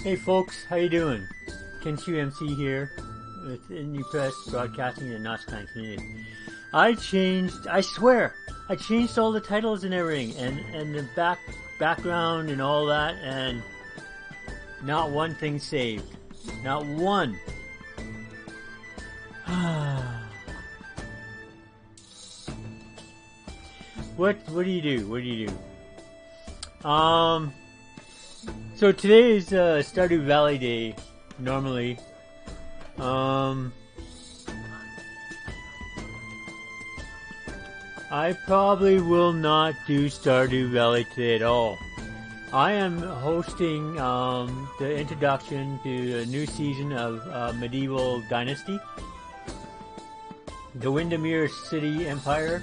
Hey folks, how you doing? KenShuMC here with Uniegost broadcasting in the Notchkind community. I swear, I changed all the titles and everything, and the background and all that, and not one thing saved. Not one. What do you do? What do you do? So today is Stardew Valley Day, normally. I probably will not do Stardew Valley today at all. I am hosting the introduction to a new season of Medieval Dynasty, the Wyndmere City Empire.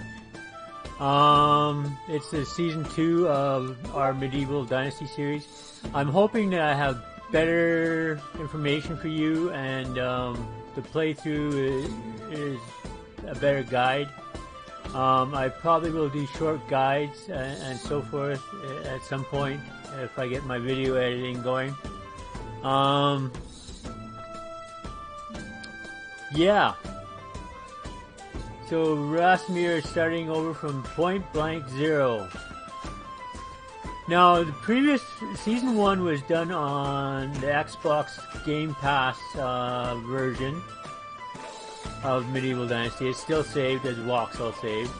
It's the season 2 of our Medieval Dynasty series. I'm hoping that I have better information for you, and the playthrough is a better guide. I probably will do short guides and so forth at some point if I get my video editing going. Yeah. So Racimer is starting over from point blank zero. Now, the previous season 1 was done on the Xbox Gamepass version of Medieval Dynasty. It's still saved as Vauxhall saved.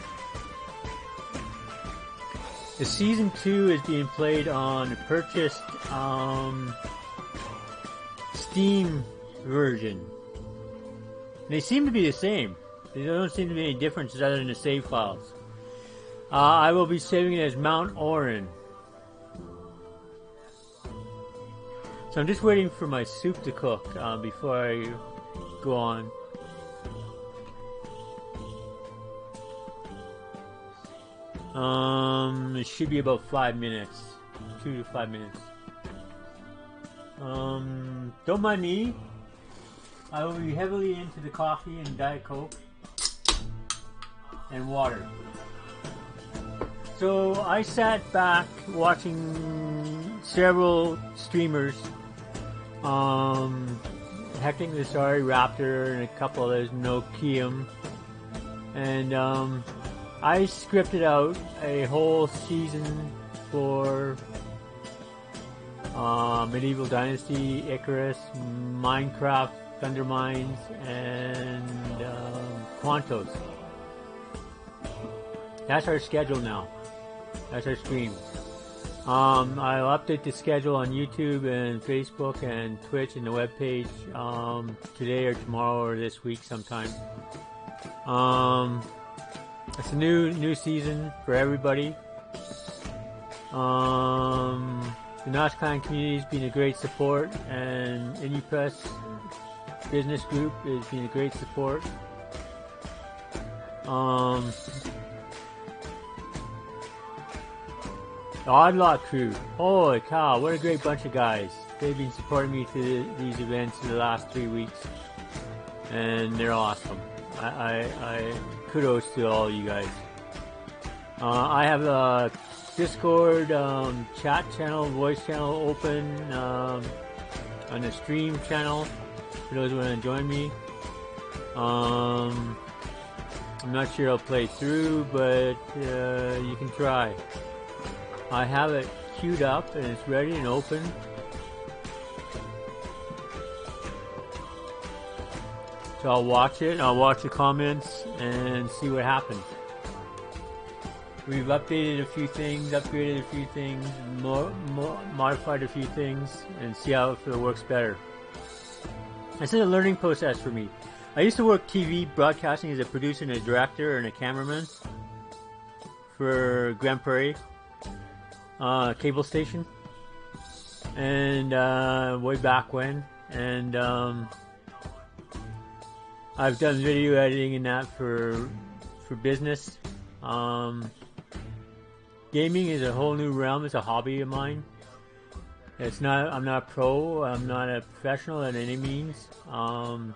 The season 2 is being played on a purchased Steam version. They seem to be the same. There don't seem to be any differences other than the save files. I will be saving it as Mount Oryn. So I'm just waiting for my soup to cook before I go on. It should be about 5 minutes. 2 to 5 minutes. Don't mind me. I will be heavily into the coffee and Diet Coke and water. So I sat back watching several streamers, Hectic the Sorry Raptor and a couple others, Nokium, and I scripted out a whole season for Medieval Dynasty, Icarus, Minecraft, Thunder Mines, and Quantos. That's our schedule now. That's our stream. I'll update the schedule on YouTube and Facebook and Twitch and the webpage today or tomorrow or this week sometime. It's a new season for everybody. The Notchkind community has been a great support, and Uniegost business group has been a great support. The Odd Lot crew. Holy cow, what a great bunch of guys. They've been supporting me through these events in the last 3 weeks. And they're awesome. I kudos to all you guys. I have a Discord chat channel, voice channel open on the stream channel for those who want to join me. I'm not sure I'll play through, but you can try. I have it queued up and it's ready and open. So I'll watch it, I'll watch the comments and see what happens. We've updated a few things, upgraded a few things, modified a few things, and see how it works better. It's a learning process for me. I used to work TV broadcasting as a producer and a director and a cameraman for Grand Prairie cable station, and way back when, and I've done video editing and that for business. Gaming is a whole new realm. It's a hobby of mine. I'm not a pro. I'm not a professional at any means. So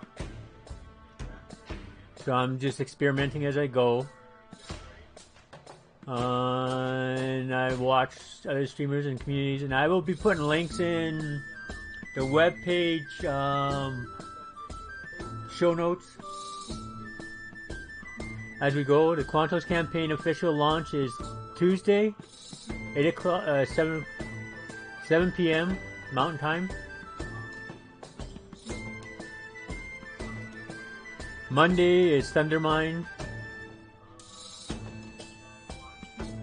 I'm just experimenting as I go. And I watch other streamers and communities, and I will be putting links in the web page show notes as we go. The Quantos campaign official launch is Tuesday, 8 o'clock, 7 p.m. Mountain Time. Monday is Thundermine.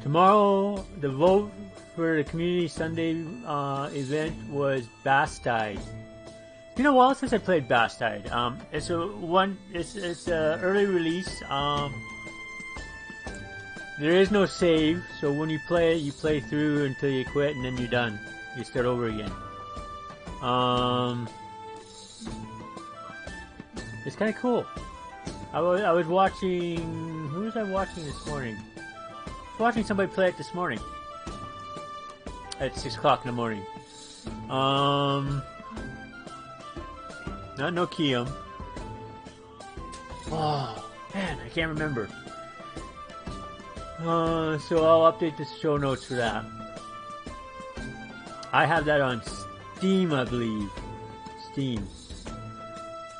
Tomorrow, the vote for the Community Sunday event was Bastide. It's been a while since I played Bastide. It's a early release. There is no save, so when you play it, you play through until you quit, and then you're done. You start over again. It's kind of cool. I was watching. Who was I watching this morning? I was watching somebody play it this morning at 6 o'clock in the morning. Not Nokium. Oh man, I can't remember. So I'll update the show notes for that. I have that on Steam, I believe. Steam.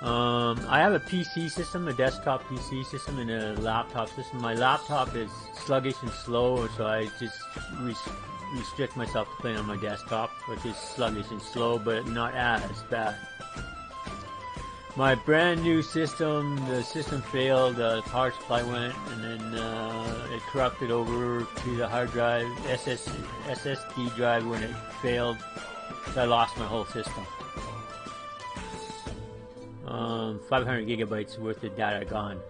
I have a PC system, a desktop PC system, and a laptop system. My laptop is sluggish and slow, so I just restrict myself to playing on my desktop, which is sluggish and slow, but not as bad. My brand new system, the system failed, the power supply went, and then it corrupted over to the hard drive, SSD drive when it failed. So I lost my whole system. 500 gigabytes worth of data gone.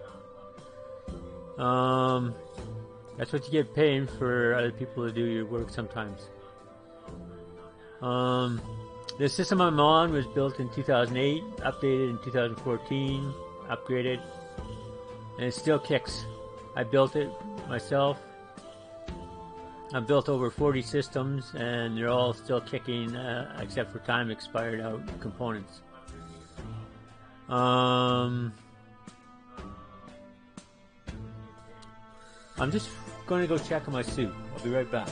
That's what you get paying for other people to do your work sometimes. The system I'm on was built in 2008, updated in 2014, upgraded, and it still kicks. I built it myself. I've built over 40 systems, and they're all still kicking, except for time expired out components. I'm just going to go check on my suit. I'll be right back.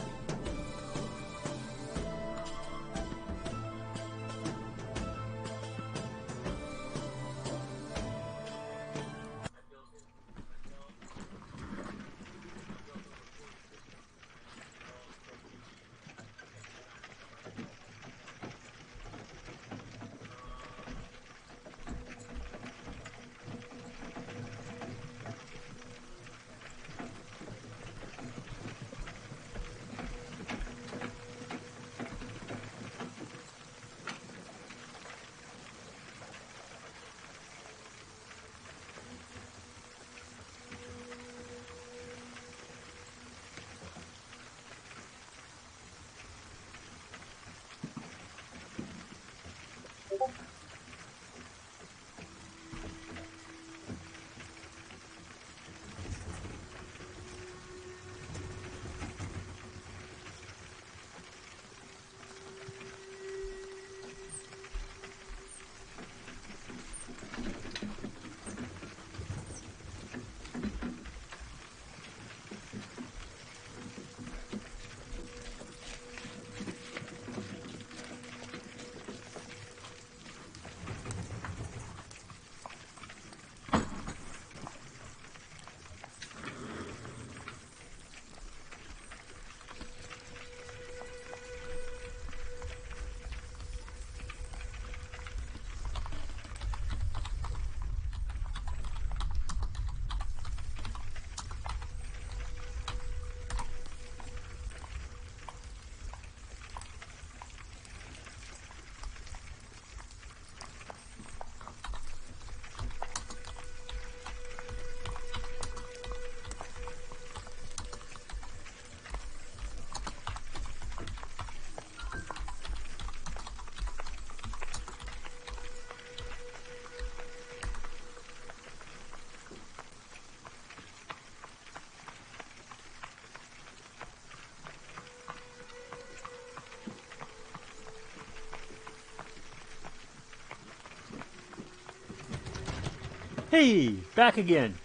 Hey, back again.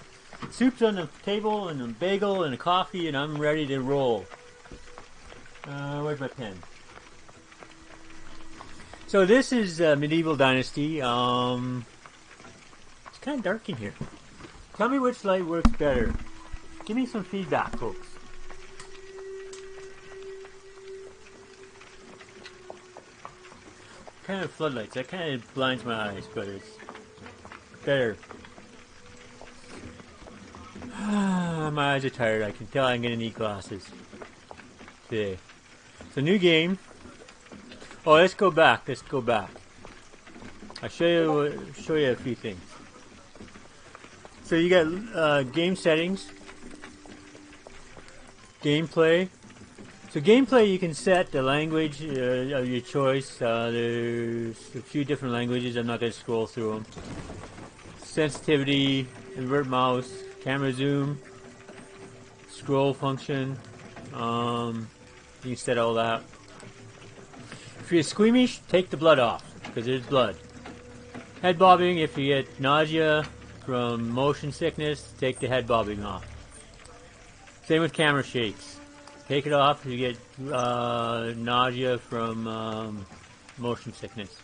Soup's on the table, and a bagel, and a coffee, and I'm ready to roll. Where's my pen? So this is Medieval Dynasty. It's kind of dark in here. Tell me which light works better. Give me some feedback, folks. Kind of floodlights. That kind of blinds my eyes, but it's better. My eyes are tired. I can tell I'm going to need glasses today. It's a new game. Oh, let's go back. Let's go back. I'll show you a few things. So you got game settings, gameplay. So gameplay, you can set the language of your choice. There's a few different languages. I'm not going to scroll through them. Sensitivity, invert mouse, camera zoom, scroll function. You can set all that. If you're squeamish, take the blood off, because there's blood. Head bobbing, if you get nausea from motion sickness, take the head bobbing off. Same with camera shakes. Take it off if you get nausea from motion sickness.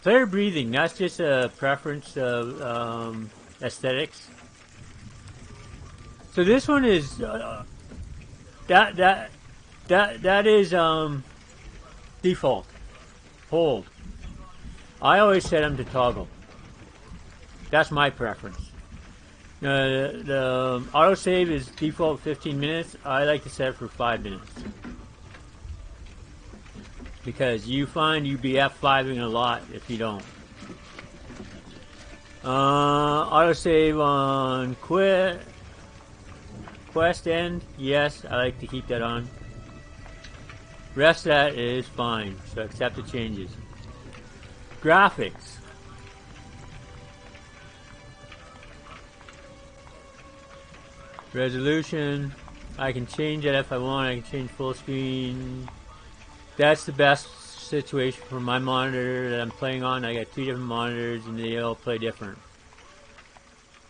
Player breathing, that's just a preference of aesthetics. So this one is that is default. Hold. I always set them to toggle. That's my preference. The autosave is default 15 minutes. I like to set it for 5 minutes. Because you find you be F5ing a lot if you don't. Autosave on quest end. Yes, I like to keep that on. Rest of that is fine, so accept the changes. Graphics. Resolution. I can change that if I want. I can change full screen. That's the best situation for my monitor that I'm playing on. I got 2 different monitors and they all play different.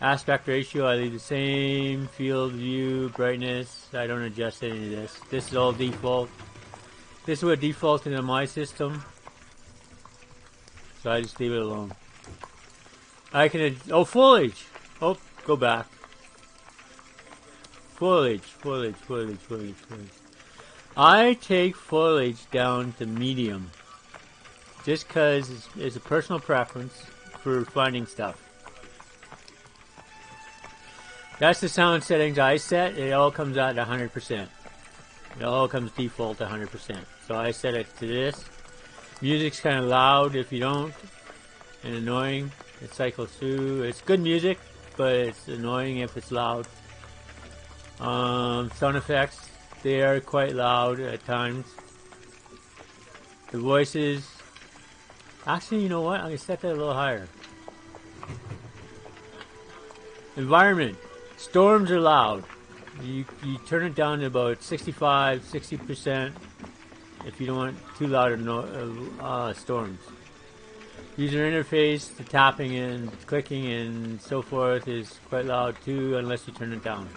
Aspect ratio, I leave the same. Field view, brightness, I don't adjust any of this. This is all default. This is what defaults into my system. So I just leave it alone. I can, foliage! Oh, go back. Foliage. I take foliage down to medium. Just because it's a personal preference for finding stuff. That's the sound settings I set. It all comes out at 100%. It all comes default to 100%. So I set it to this. Music's kind of loud if you don't. And annoying. It cycles through. It's good music, but it's annoying if it's loud. Sound effects. They are quite loud at times. The voices. Actually, you know what? I'm going to set that a little higher. Environment. Storms are loud. You turn it down to about 65, 60% if you don't want too loud storms. User interface, the tapping and clicking and so forth is quite loud too, unless you turn it down.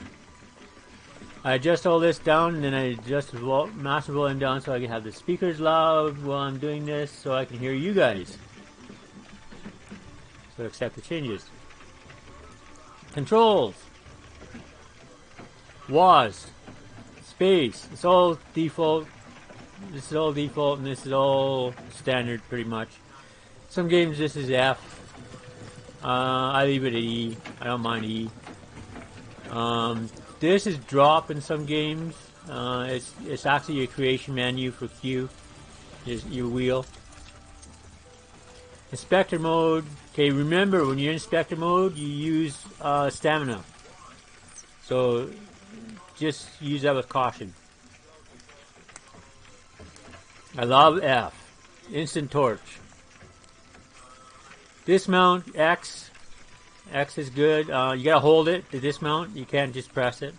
I adjust all this down, and then I adjust the master volume down so I can have the speakers loud while I'm doing this, so I can hear you guys. So accept the changes. Controls. WAS. Space. It's all default. This is all default, and this is all standard pretty much. Some games this is F. I leave it at E. I don't mind E. This is drop in some games. It's actually your creation menu for Q. Is your wheel. Inspector mode. Okay, remember when you're in inspector mode, you use stamina. So just use that with caution. I love F. Instant torch. Dismount X. X is good. You gotta hold it to dismount. You can't just press it.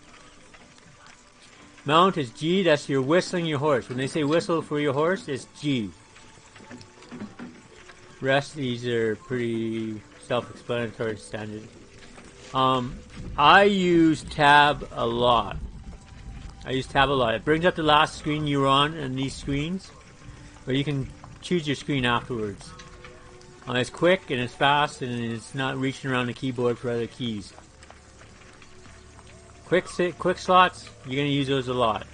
Mount is G. That's your whistling your horse. When they say whistle for your horse, it's G. Rest, these are pretty self-explanatory, standard. I use tab a lot. It brings up the last screen you were on in these screens, but you can choose your screen afterwards. It's quick and it's fast and it's not reaching around the keyboard for other keys. Quick slots, you're going to use those a lot.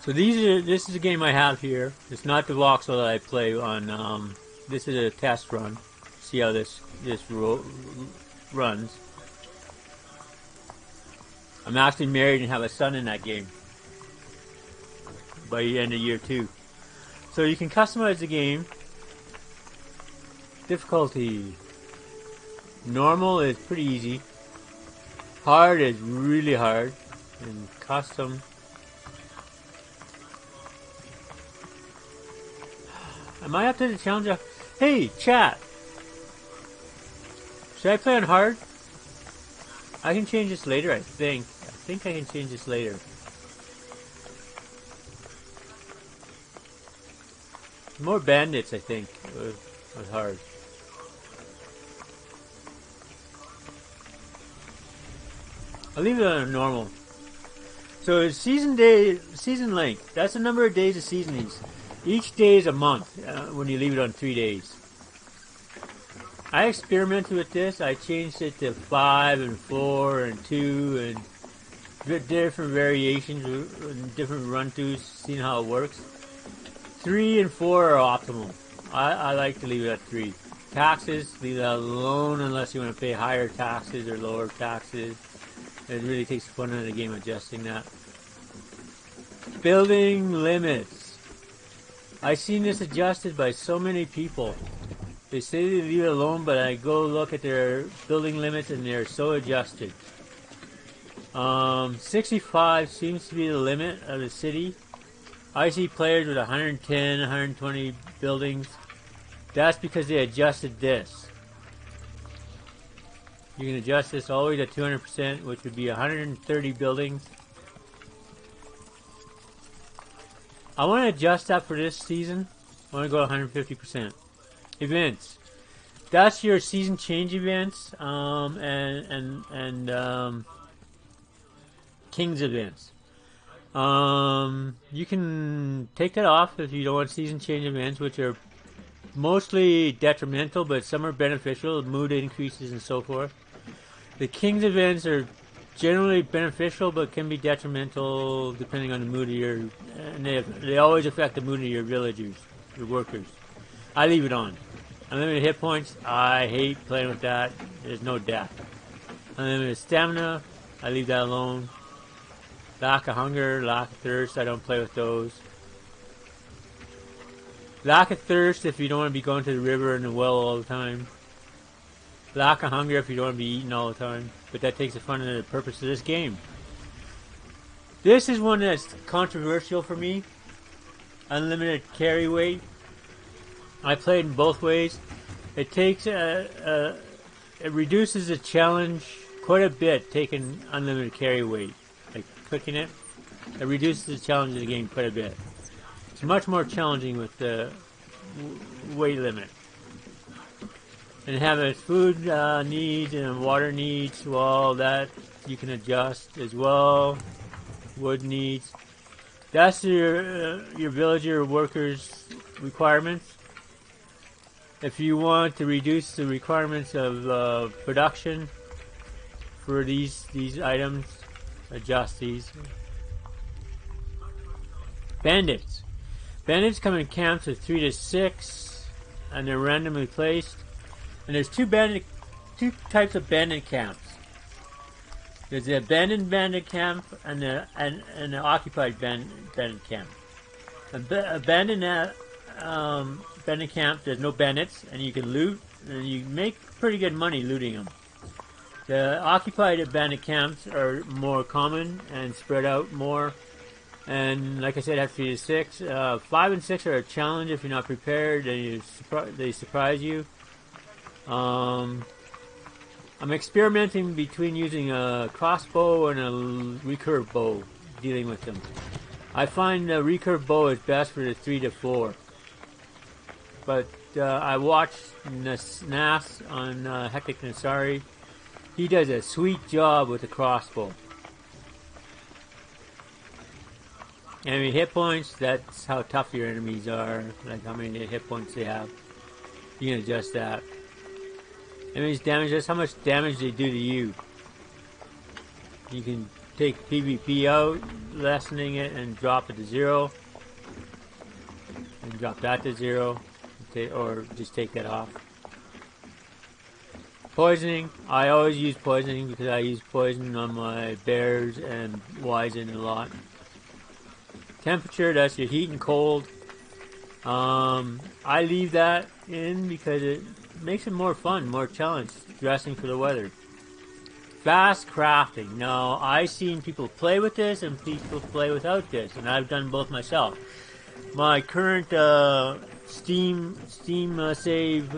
So this is a game I have here. It's not the Vauxhall that I play on. This is a test run. See how this runs. I'm actually married and have a son in that game by the end of year 2. So you can customize the game. Difficulty. Normal is pretty easy. Hard is really hard. And custom. Am I up to the challenge? Hey, chat. Should I play on hard? I can change this later, I think. I think I can change this later. More bandits, I think, with hard. I'll leave it on normal. So season length. That's the number of days of seasonings. Each day is a month when you leave it on 3 days. I experimented with this. I changed it to 5 and 4 and 2 and different variations, different run-throughs, seeing how it works. 3 and 4 are optimal. I like to leave it at 3. Taxes, leave that alone unless you want to pay higher taxes or lower taxes. It really takes the fun out of the game adjusting that. Building limits. I've seen this adjusted by so many people. They say they leave it alone, but I go look at their building limits and they're so adjusted. 65 seems to be the limit of the city. I see players with 110, 120 buildings. That's because they adjusted this. You can adjust this all the way to 200%, which would be 130 buildings. I want to adjust that for this season. I want to go to 150%. Events. That's your season change events and King's events. You can take that off if you don't want season change events, which are mostly detrimental, but some are beneficial, mood increases and so forth. The King's events are generally beneficial, but can be detrimental depending on the mood of your, and they always affect the mood of your villagers, your workers. I leave it on. Unlimited hit points, I hate playing with that. There's no death. Unlimited stamina, I leave that alone. Lack of hunger, lack of thirst, I don't play with those. Lack of thirst if you don't want to be going to the river and the well all the time. Lack of hunger if you don't want to be eating all the time. But that takes the fun and the purpose of this game. This is one that's controversial for me. Unlimited carry weight. I played in both ways. It takes it reduces the challenge quite a bit, taking unlimited carry weight. Like clicking it, it reduces the challenge of the game quite a bit. It's much more challenging with the weight limit. And having food needs and water needs, well, that you can adjust as well. Wood needs. That's your villager workers' requirements. If you want to reduce the requirements of production for these items, adjust these. Bandits. Bandits come in camps of 3 to 6, and they're randomly placed. And there's two types of bandit camps. There's the abandoned bandit camp and the occupied bandit camp. Abandoned bandit camp, there's no bandits, and you can loot, and you make pretty good money looting them. The occupied bandit camps are more common and spread out more. And like I said, have 3 to 6. 5 and 6 are a challenge if you're not prepared, and they surprise you. I'm experimenting between using a crossbow and a recurve bow, dealing with them. I find the recurve bow is best for the 3 to 4. But I watched Nas on Hectic Nasari, He does a sweet job with the crossbow. Enemy hit points, that's how tough your enemies are, like how many hit points they have. You can adjust that. Enemies damage, that's how much damage they do to you. You can take PvP out, lessening it, and drop it to 0. And drop that to 0. Or just take that off. Poisoning. I always use poisoning because I use poison on my bears and Wizen a lot. Temperature, that's your heat and cold. I leave that in because it makes it more fun, more challenge, dressing for the weather. Fast crafting. Now, I've seen people play with this and people play without this, and I've done both myself. My current Steam save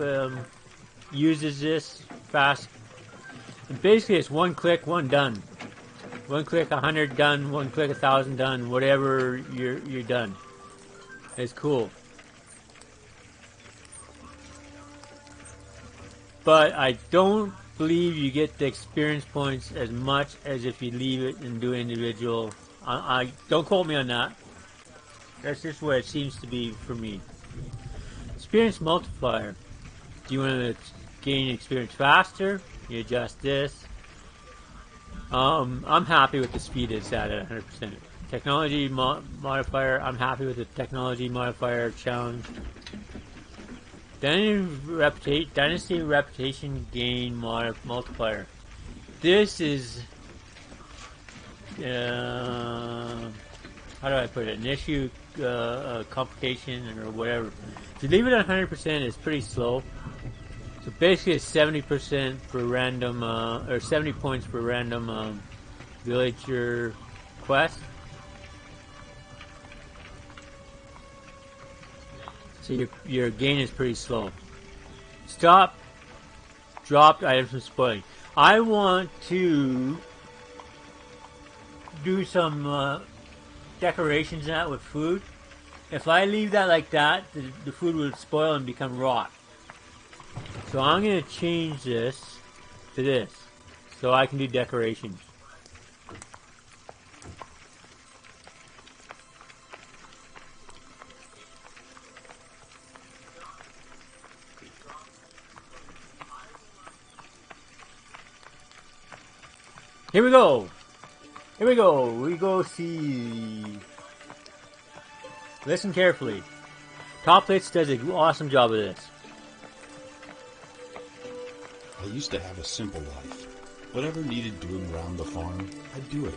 uses this fast. And basically, it's one click, one done. One click, 100 done. One click, 1,000 done. Whatever you're done. It's cool. But I don't believe you get the experience points as much as if you leave it and do individual. I don't quote me on that. That's just what it seems to be for me. Experience multiplier. Do you want to gain experience faster? You adjust this. I'm happy with the speed it's at 100%. Technology modifier. I'm happy with the technology modifier challenge. Dynasty reputation gain multiplier. This is how do I put it? An issue, complication, or whatever. If you leave it at 100%, it's pretty slow. So basically, it's 70% for random, or 70 points for random villager quest. So your gain is pretty slow. Stop. Dropped items from spoiling. I want to do some decorations in that with food. If I leave that like that, the food will spoil and become rot. So I'm going to change this to this, so I can do decorations. Here we go. Here we go. We go see. Listen carefully. Top Hits does an awesome job of this. I used to have a simple life. Whatever needed doing around the farm, I'd do it.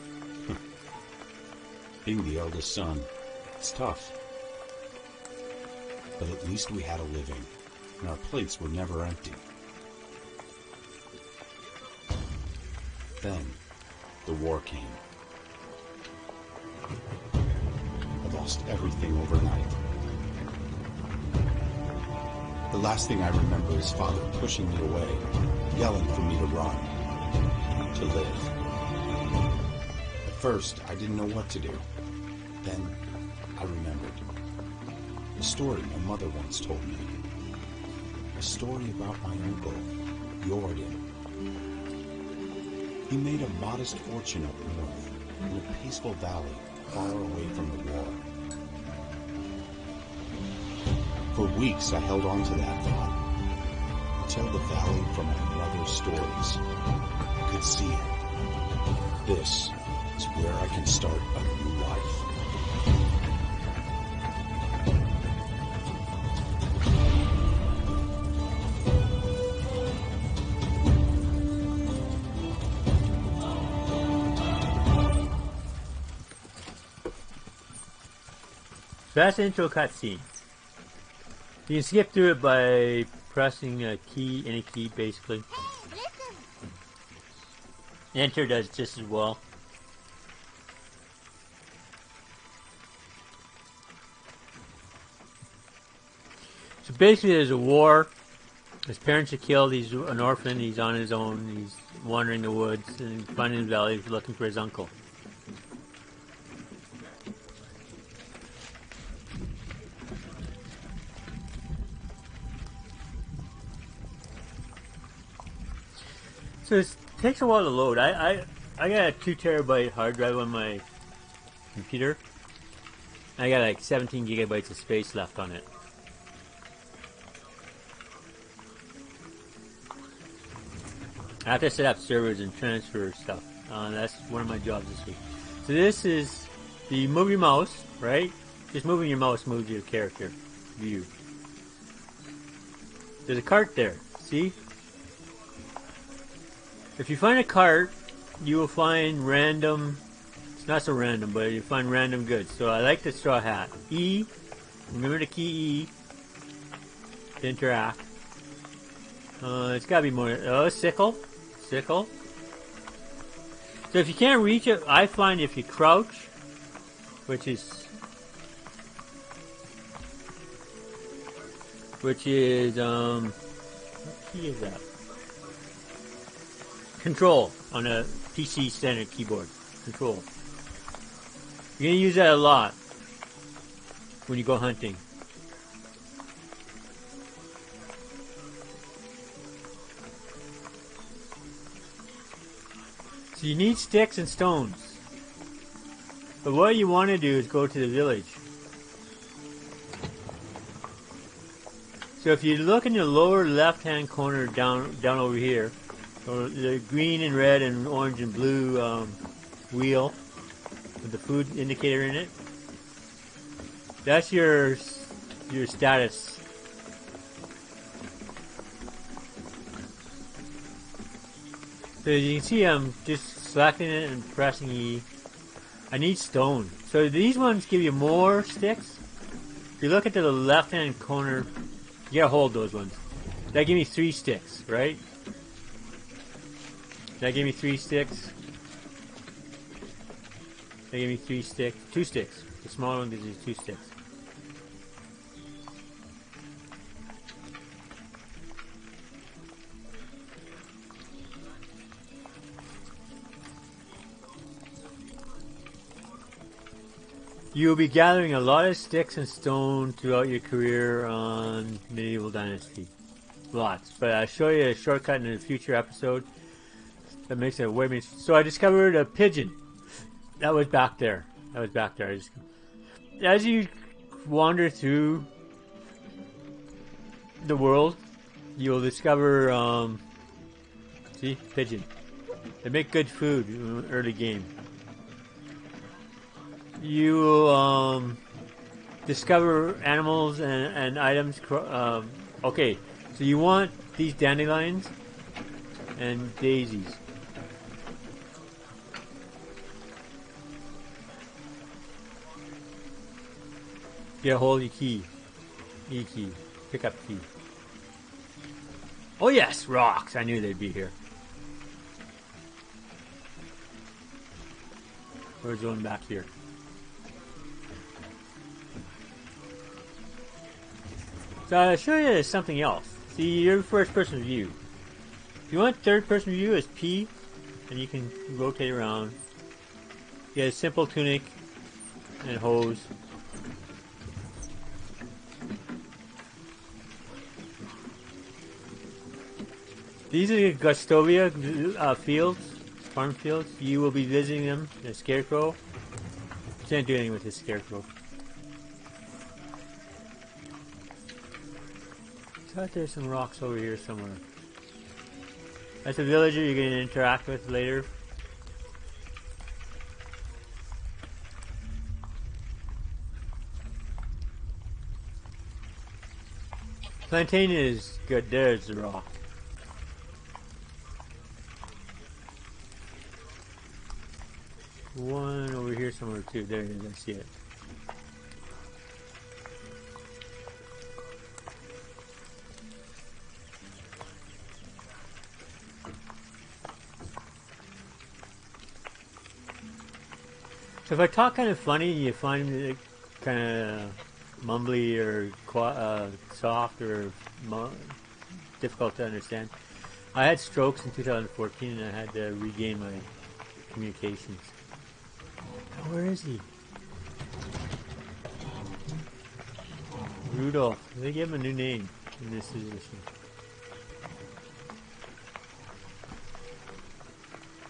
Being the eldest son, it's tough. But at least we had a living, and our plates were never empty. Then, the war came. I lost everything overnight. The last thing I remember is Father pushing me away, yelling for me to run, to live. At first, I didn't know what to do. Then, I remembered. A story my mother once told me. A story about my uncle, Jordan. He made a modest fortune up north, in a peaceful valley, far away from the war. For weeks I held on to that thought, until the valley from my mother's stories could see it. This is where I can start a new life. That's the intro cutscene. You can skip through it by pressing a key, any key basically. Enter does just as well. So basically there's a war. His parents are killed, he's an orphan, he's on his own, he's wandering the woods and finding the valley looking for his uncle. So takes a while to load. I got a 2 terabyte hard drive on my computer. I got like 17 gigabytes of space left on it. I have to set up servers and transfer stuff. That's one of my jobs this week. So this is the move your mouse, right? Just moving your mouse moves your character view. There's a cart there. See? If you find a cart, you will find random. It's not so random, but you find random goods. So I like the straw hat. E. Remember the key E to interact. It's got to be more. Oh, sickle. Sickle. So if you can't reach it, I find if you crouch, which is what key is that? Control on a PC standard keyboard. Control. You're gonna use that a lot when you go hunting. So you need sticks and stones. But what you want to do is go to the village. So if you look in the lower left-hand corner down over here, or the green and red and orange and blue wheel with the food indicator in it, that's your status. So as you can see, I'm just selecting it and pressing E. I need stone. So these ones give you more sticks. If you look at the left-hand corner, you gotta hold those ones. That gave me 3 sticks, right? That gave me 3 sticks. That gave me 3 sticks. 2 sticks. The smaller one gives you 2 sticks. You will be gathering a lot of sticks and stone throughout your career on Medieval Dynasty. Lots. But I'll show you a shortcut in a future episode that makes it way more. So I discovered a pigeon. That was back there. As you wander through the world, you'll discover, see, pigeon. They make good food in the early game. You will discover animals and items. Okay, so you want these dandelions and daisies. Get a hold of your key. E key. Pick up key. Oh yes, rocks. I knew they'd be here. Where's one back here? So I'll show you something else. See, your first person view. If you want third person view, is P, and you can rotate around. You get a simple tunic and hose. These are the Gustovia fields, farm fields. You will be visiting them. The scarecrow. You can't do anything with this scarecrow. I thought there's some rocks over here somewhere. That's a villager you're going to interact with later. Plantain is good. There's the rock. One over here somewhere too. There it is. I see it. So if I talk kind of funny, you find it kind of mumbly or soft or difficult to understand. I had strokes in 2014 and I had to regain my communications. Now, where is he? Rudolph. They gave him a new name in this edition.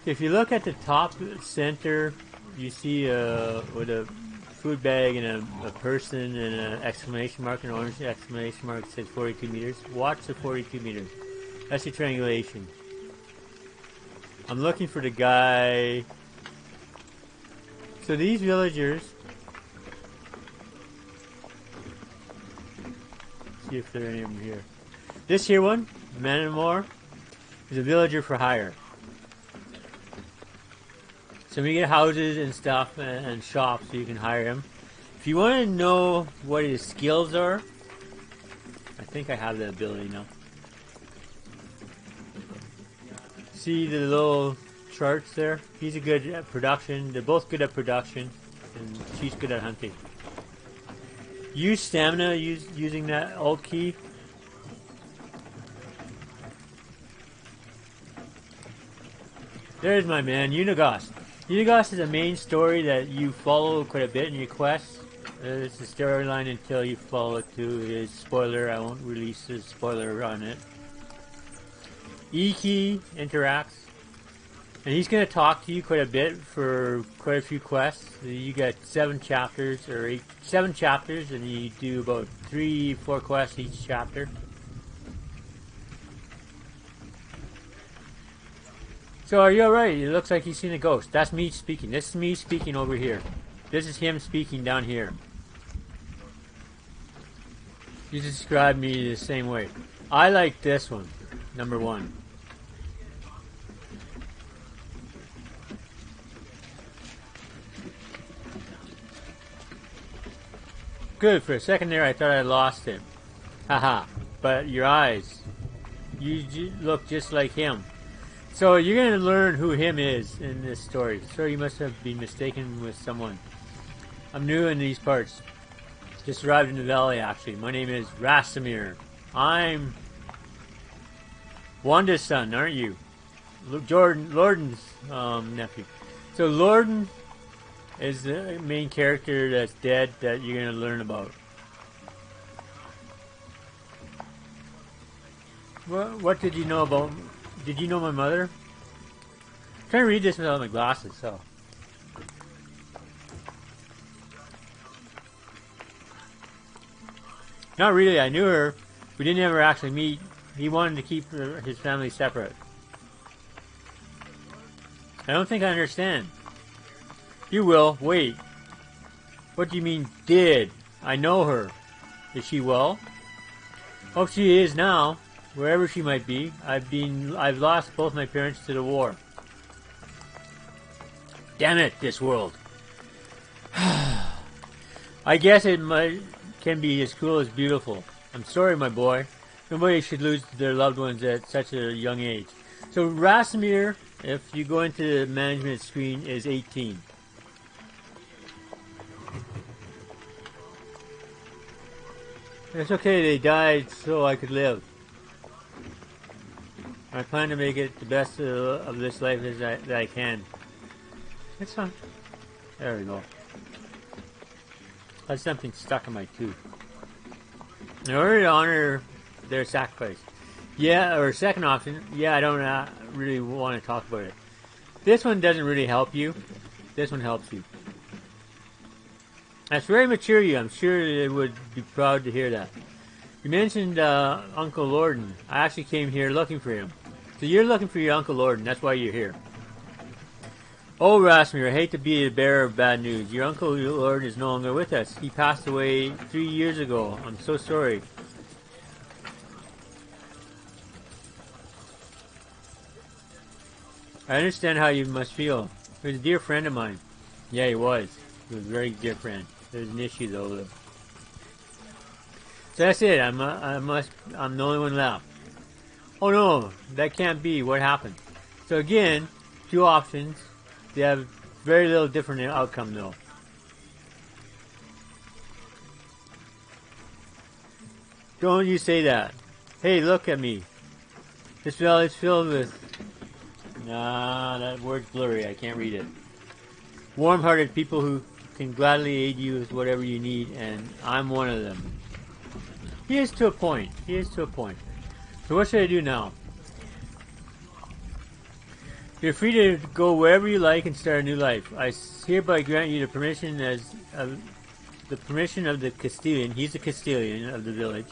If you look at the top center, you see with a food bag and a person and an exclamation mark, an orange exclamation mark that says 42 meters. Watch the 42 meters. That's the triangulation. I'm looking for the guy. So these villagers, see if there are any of them here. This here one, Manamore, is a villager for hire. So we get houses and stuff and shops so you can hire him. If you want to know what his skills are, I think I have the ability now. See the little charts there? He's a good at production. They're both good at production, and she's good at hunting. Use stamina using that alt key. There's my man, Uniegost. Uniegost is a main story that you follow quite a bit in your quests. It's a storyline until you follow it to his spoiler. I won't release the spoiler on it. E key interacts. And he's going to talk to you quite a bit for quite a few quests. You get 7 chapters, or 7 chapters, and you do about 3-4 quests each chapter. So are you alright? It looks like he's seen a ghost. That's me speaking. This is me speaking over here. This is him speaking down here. You describe me the same way. I like this one. Number 1. Good. For a second there I thought I lost him. Haha. But your eyes. You look just like him. So you're going to learn who him is in this story. So you must have been mistaken with someone. I'm new in these parts. Just arrived in the valley actually. My name is Racimer. I'm Wanda's son, aren't you? Lorden's nephew. So Lorden is the main character that's dead that you're going to learn about. What did you know about... Did you know my mother? I'm trying to read this without my glasses, so... Not really, I knew her. We didn't ever actually meet. He wanted to keep his family separate. I don't think I understand. You will. Wait. What do you mean, did? I know her. Is she well? Hope she is now. Wherever she might be. I've lost both my parents to the war. Damn it, this world. I guess it can be as cool as beautiful. I'm sorry, my boy. Nobody should lose their loved ones at such a young age. So Racimer, if you go into the management screen, is 18. It's okay, they died so I could live. I plan to make it the best of this life that I can. It's fun. There we go. That's something stuck in my tooth. In order to honor their sacrifice. Yeah, or second option. Yeah, I don't really want to talk about it. This one doesn't really help you. This one helps you. That's very mature of you. I'm sure they would be proud to hear that. You mentioned Uncle Lorden. I actually came here looking for him. So you're looking for your Uncle Lorden. That's why you're here. Oh, Racimer, I hate to be the bearer of bad news. Your Uncle Lorden is no longer with us. He passed away 3 years ago. I'm so sorry. I understand how you must feel. He was a dear friend of mine. Yeah, he was. He was a very dear friend. There's an issue though. So that's it. I'm the only one left. Oh no, that can't be. What happened? So again, 2 options. They have very little different outcome though. Don't you say that. Hey, look at me. This valley is filled with... Nah, that word's blurry. I can't read it. Warm-hearted people who can gladly aid you with whatever you need, and I'm one of them. He is to a point. He is to a point. So what should I do now? You're free to go wherever you like and start a new life. I hereby grant you the permission of the Castilian, he's the Castilian of the village,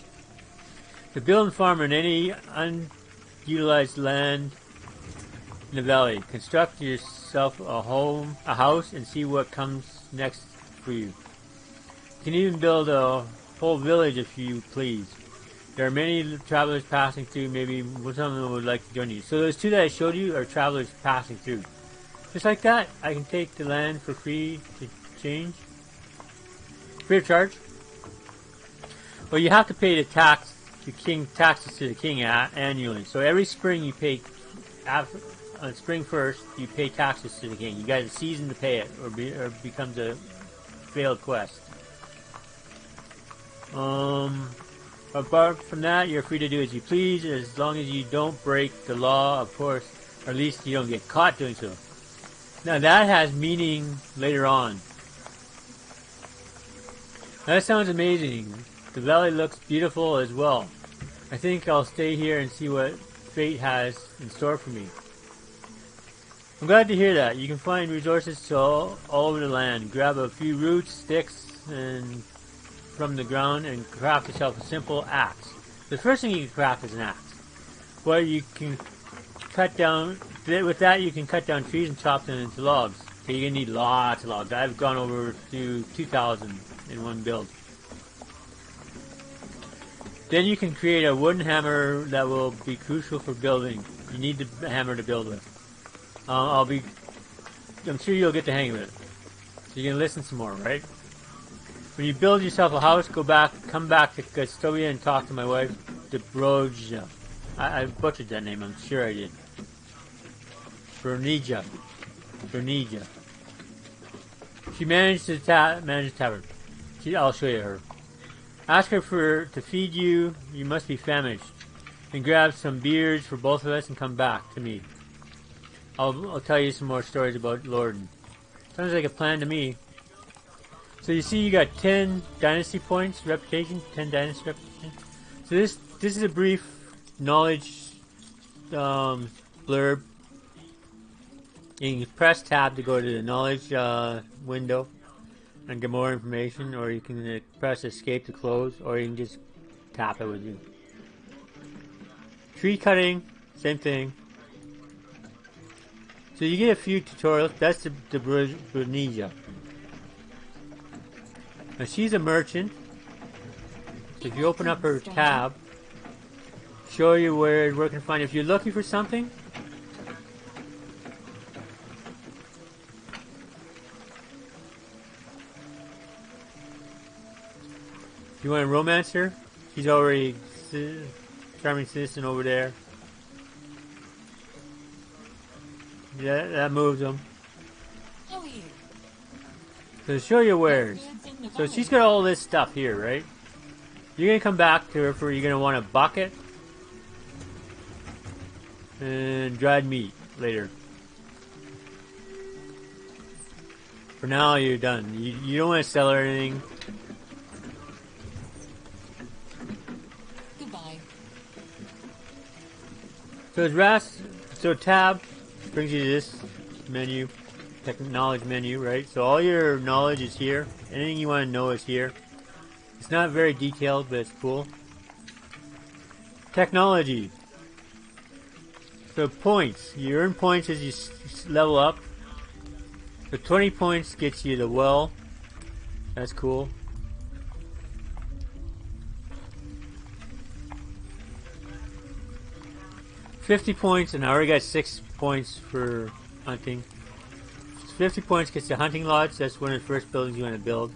to build and farm on any unutilized land in the valley. Construct yourself a house, and see what comes next for you. You can even build a whole village if you please. There are many travelers passing through. Maybe some of them would like to join you. So those two that I showed you are travelers passing through. Just like that, I can take the land for free to change. Free of charge. Well, you have to pay the taxes to the king annually. So every spring you pay, on spring 1st, you pay taxes to the king. You got a season to pay it, or it becomes a failed quest. Apart from that, you're free to do as you please, as long as you don't break the law, of course, or at least you don't get caught doing so. Now that has meaning later on. That sounds amazing. The valley looks beautiful as well. I think I'll stay here and see what fate has in store for me. I'm glad to hear that. You can find resources all over the land. Grab a few roots, sticks, and from the ground and craft yourself a simple axe. The first thing you can craft is an axe. Well, you can cut down, with that you can cut down trees and chop them into logs. Okay, you're going to need lots of logs. I've gone over to 2,000 in one build. Then you can create a wooden hammer that will be crucial for building. You need the hammer to build with. I'm sure you'll get the hang of it. So you can listen some more, right? When you build yourself a house, come back to Gastovia and talk to my wife, Dobroja. I butchered that name, I'm sure I did. Bernadette. She managed the tavern. I'll show you her. Ask her to feed you. You must be famished. And grab some beers for both of us and come back to me. I'll tell you some more stories about Lorden. Sounds like a plan to me. So you see, you got 10 dynasty points, reputation, 10 dynasty reputation. So this is a brief knowledge blurb. You can press tab to go to the knowledge window and get more information, or you can press escape to close, or you can just tap it with you. Tree cutting, same thing. So you get a few tutorials. That's the Bernadette. Now she's a merchant. So if you open up her tab, show you where you can find. If you're looking for something, if you want to romance her, she's already charming citizen over there. Yeah, that moves them. So show your wares. So she's got all this stuff here, right? You're going to come back to her you're going to want a bucket and dried meat later. For now, you're done. You don't want to sell her anything. Goodbye. So tab brings you to this menu. Knowledge menu, right? So all your knowledge is here. Anything you want to know is here. It's not very detailed, but it's cool. Technology. So points. You earn points as you level up. So 20 points gets you the well. That's cool. $50 points, and I already got 6 points for hunting. 50 points gets you hunting lodge. That's one of the first buildings you want to build.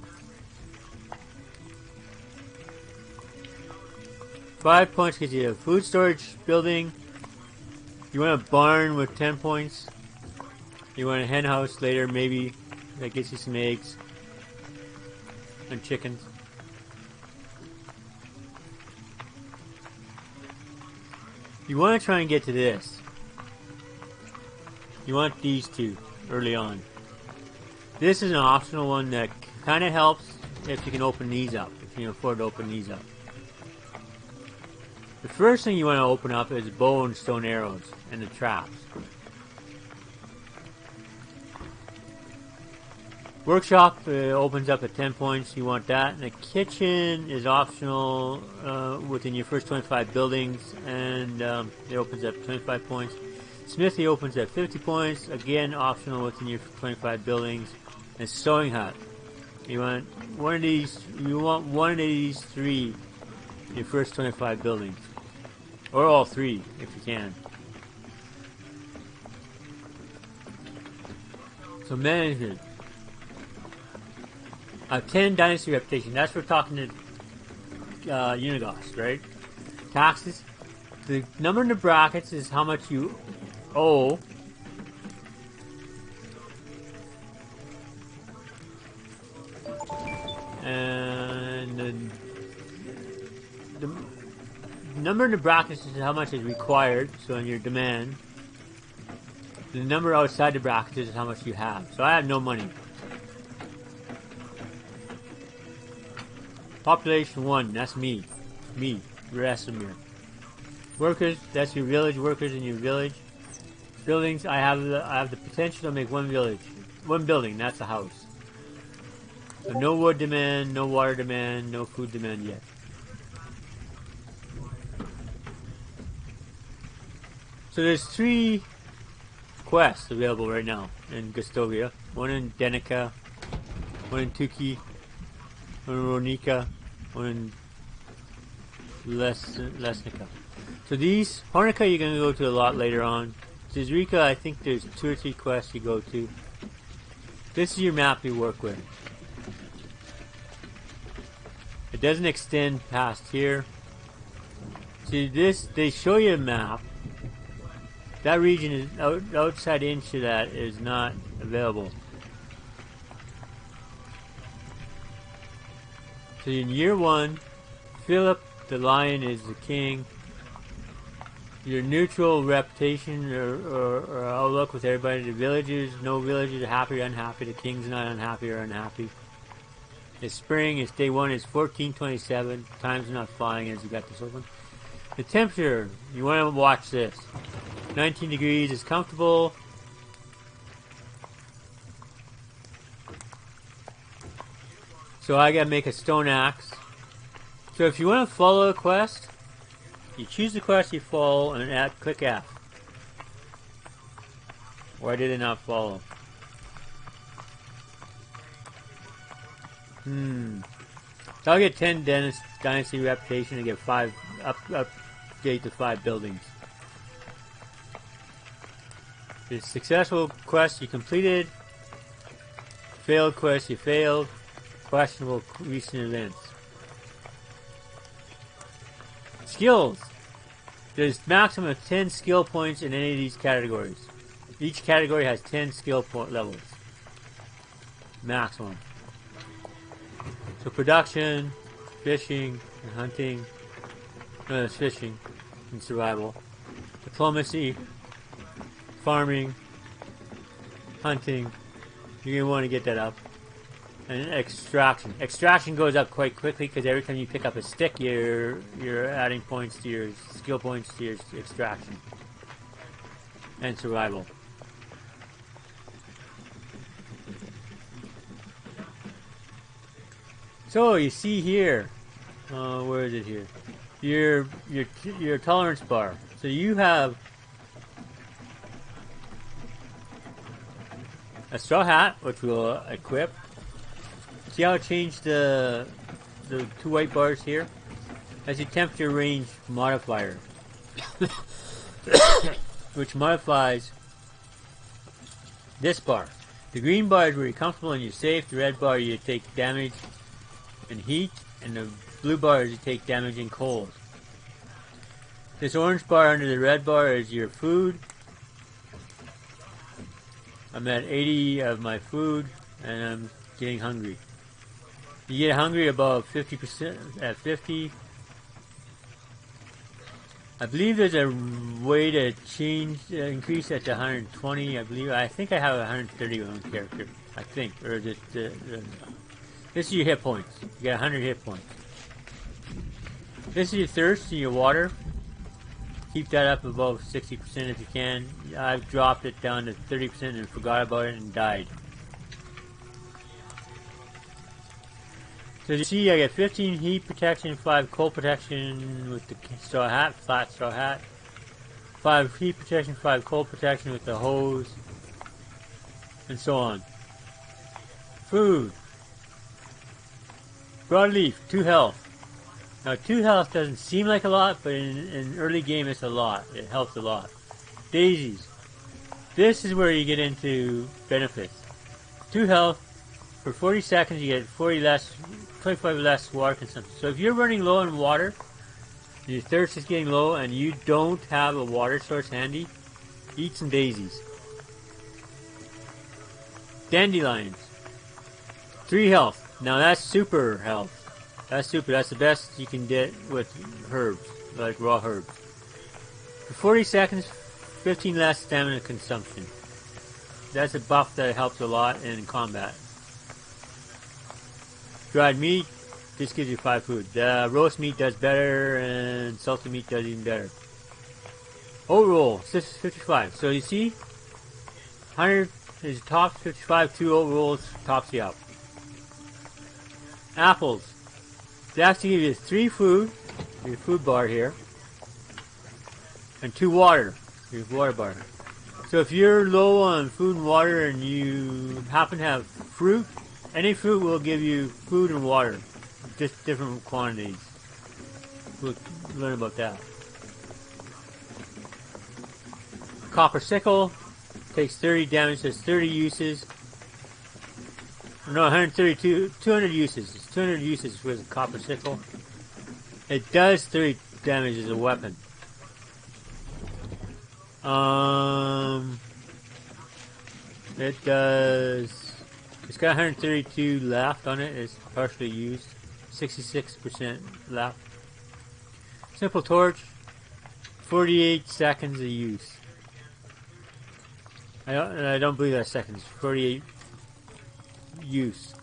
5 points gets you a food storage building. You want a barn with 10 points. You want a hen house later, maybe. That gets you some eggs and chickens. You want to try and get to this. You want these two early on. This is an optional one that kind of helps if you can open these up, if you can afford to open these up. The first thing you want to open up is bow and stone arrows and the traps. Workshop opens up at 10 points. You want that. And the kitchen is optional within your first 25 buildings, and it opens up 25 points. Smithy opens at 50 points. Again, optional within your 25 buildings. And sewing hut. You want one of these. You want one of these three in your first 25 buildings, or all three if you can. So management. 10 dynasty reputation. That's for talking to Uniegost, right? Taxes. The number in the brackets is how much you owe. And the number in the brackets is how much is required, so in your demand. The number outside the brackets is how much you have. So I have no money. Population 1, that's me. Me, Racimer. Workers, that's your village, workers in your village. Buildings, I have the potential to make one building, that's a house. So no wood demand, no water demand, no food demand yet. So there's 3 quests available right now in Gustovia. One in Denica, one in Tuki, one in Ronika, one in Lesnica. So these, Hornica you're going to go to a lot later on. Zizrika, I think there's 2 or 3 quests you go to. This is your map you work with. It doesn't extend past here. See this, they show you a map. That region is outside inch of that is not available. So in year 1, Philip the Lion is the king. Your neutral reputation or outlook with everybody. The villagers, no villagers are happy or unhappy. The king's not unhappy or unhappy. It's spring, it's day 1, it's 1427. Time's not flying as you got this open. The temperature, you want to watch this. 19 degrees is comfortable. So I gotta make a stone axe. So if you want to follow a quest, you choose the quest you follow and click F. Why did it not follow? So I'll get 10 dynasty reputation and get 5 update to 5 buildings. The successful quest you completed, failed quest you failed, questionable recent events. Skills. There's maximum of 10 skill points in any of these categories. Each category has 10 skill point levels. Maximum. So production, fishing, and hunting. No, it's fishing and survival. Diplomacy, farming, hunting. You're gonna want to get that up. And extraction. Extraction goes up quite quickly because every time you pick up a stick, you're adding points to your skill points to your extraction. And survival. So you see here, where is it here? Your tolerance bar. So you have a straw hat, which we'll equip. See how it changed the 2 white bars here? That's your temperature range modifier, which modifies this bar. The green bar is where you're comfortable and you're safe. The red bar you take damage and heat, and the blue bar is you take damage and cold. This orange bar under the red bar is your food. I'm at 80 of my food, and I'm getting hungry. You get hungry above 50% at 50. I believe there's a way to increase that to 120. I think I have 130 on character. I think, or is it? This is your hit points. You got 100 hit points. This is your thirst and your water. Keep that up above 60% if you can. I've dropped it down to 30% and forgot about it and died. So you see I get 15 heat protection, 5 cold protection with the straw hat, flat straw hat. 5 heat protection, 5 cold protection with the hose. And so on. Food. Broadleaf, 2 health. Now 2 health doesn't seem like a lot, but in early game it's a lot. It helps a lot. Daisies. This is where you get into benefits. 2 health. For 40 seconds you get 25 less water consumption. So if you're running low on water, your thirst is getting low, and you don't have a water source handy, eat some daisies. Dandelions. 3 health. Now that's super health. That's super. That's the best you can get with herbs, like raw herbs. For 40 seconds, 15 less stamina consumption. That's a buff that helps a lot in combat. Dried meat. This gives you 5 food. Roast meat does better, and salted meat does even better. Oat roll, 55. So you see, 100 is top, 55, 2 oat rolls tops you up. Apples. They actually give you 3 food, your food bar here, and 2 water, your water bar. So if you're low on food and water and you happen to have fruit, any fruit will give you food and water. Just different quantities. We'll learn about that. Copper sickle takes 30 damage, has 30 uses. No, 132, 200 uses. It's 200 uses with a copper sickle. It does 30 damage as a weapon. It does. It's got 132 left on it. It's partially used. 66% left. Simple torch. 48 seconds of use. I don't believe that's seconds. 48 use.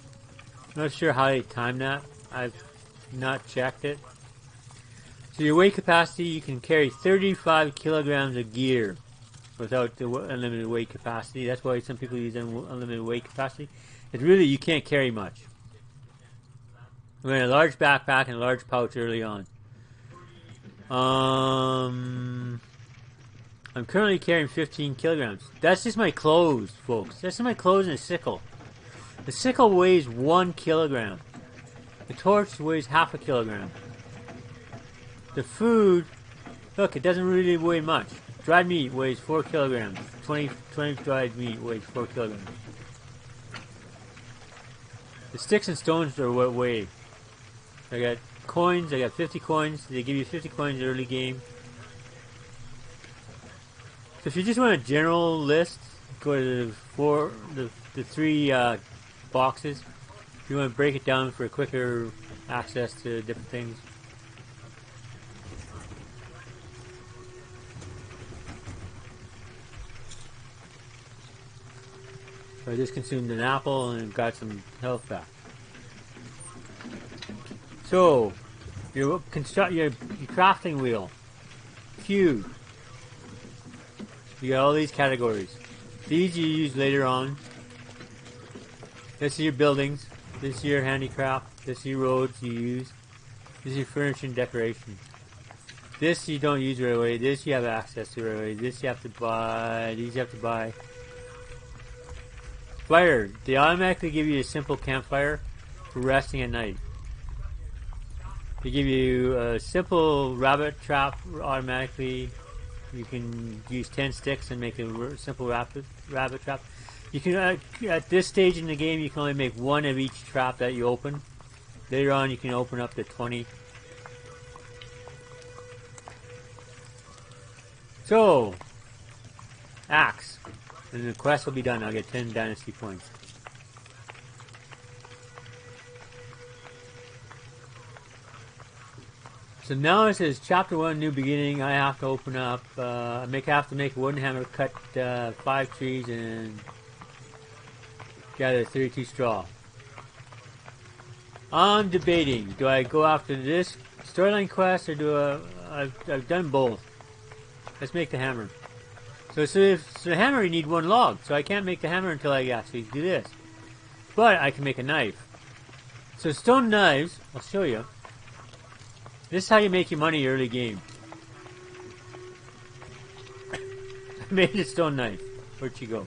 Not sure how they time that. I've not checked it. So your weight capacity, you can carry 35 kilograms of gear without the unlimited weight capacity. That's why some people use unlimited weight capacity. It's really, you can't carry much. I'm wearing a large backpack and a large pouch early on. I'm currently carrying 15 kilograms. That's just my clothes, folks. That's just my clothes and a sickle. The sickle weighs 1 kilogram. The torch weighs half a kilogram. The food, look, it doesn't really weigh much. Dried meat weighs 4 kilograms. 20 dried meat weighs 4 kilograms. The sticks and stones are what weigh. I got coins, I got 50 coins. They give you 50 coins early game. So if you just want a general list, go to the 3 boxes. If you want to break it down for quicker access to different things. So I just consumed an apple and got some health back. So, your crafting wheel. Cube. You got all these categories. These you use later on. This is your buildings. This is your handicraft. This is your roads you use. This is your furniture and decoration. This you don't use right away. This you have access to right away. This you have to buy. These you have to buy. Fire. They automatically give you a simple campfire for resting at night. They give you a simple rabbit trap automatically. You can use 10 sticks and make a simple rabbit trap. You can at this stage in the game you can only make 1 of each trap that you open. Later on you can open up to 20. So, axe. And the quest will be done. I'll get 10 dynasty points. So now it says Chapter 1, New Beginning. I have to open up, I have to make a wooden hammer, cut 5 trees, and gather 32 straw. I'm debating, do I go after this storyline quest, or do I've done both. Let's make the hammer. So the hammer you need 1 log, so I can't make the hammer until I actually do this. But I can make a knife. So stone knives, I'll show you. This is how you make your money early game. I made a stone knife. Where'd she go?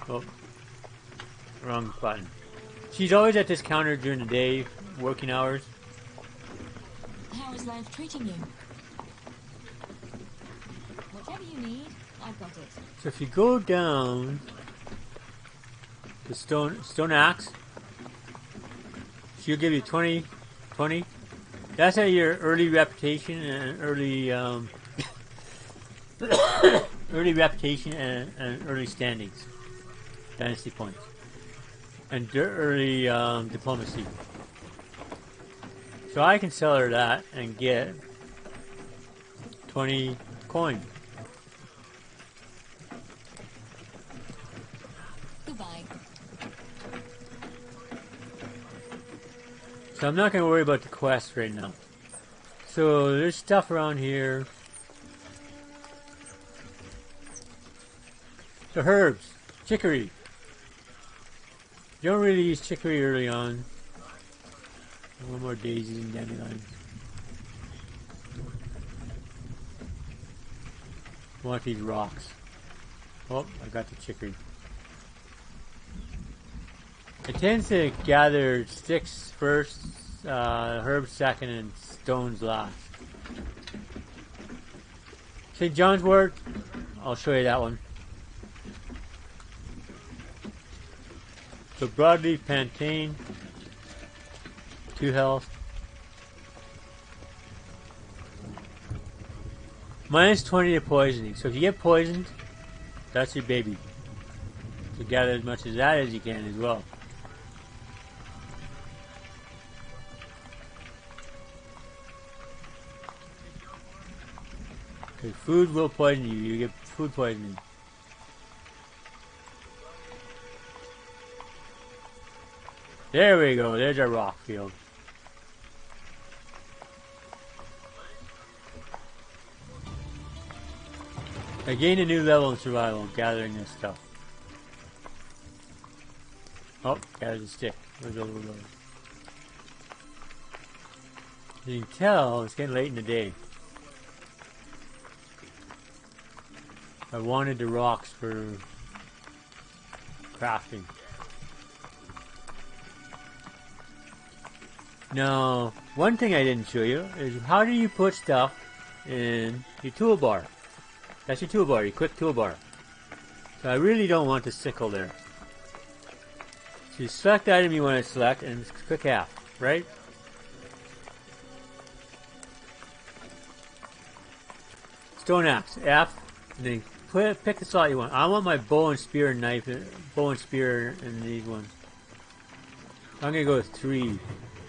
Oh, wrong button. She's always at this counter during the day, working hours. How is life treating you? Whatever you need, I've got it. So if you go down the stone axe, she'll give you 20. That's how your early reputation and early early reputation and early standings, dynasty points, and early diplomacy. So I can sell her that and get 20 coin. Goodbye. So I'm not going to worry about the quest right now. So there's stuff around here. The herbs, chicory. You don't really use chicory early on. One more daisies and dandelions. I want these rocks. Oh, I got the chicory. It tends to gather sticks first, herbs second, and stones last. St. John's wort, I'll show you that one. So broadleaf plantain, 2 health. Minus 20 to poisoning. So if you get poisoned, that's your baby. So gather as much of that as you can as well. Okay, food will poison you. You get food poisoning. There we go. There's our rock field. I gained a new level in survival gathering this stuff. Oh, gathered a stick. Where's the little one? You can tell it's getting late in the day. I wanted the rocks for crafting. Now, one thing I didn't show you is how do you put stuff in your toolbar. That's your toolbar, your quick toolbar. So I really don't want the sickle there. So you select the item you want to select and click F, right? Stone axe, F, and then pick the slot you want. I want my bow and spear and knife, bow and spear in these ones. I'm gonna go with 3.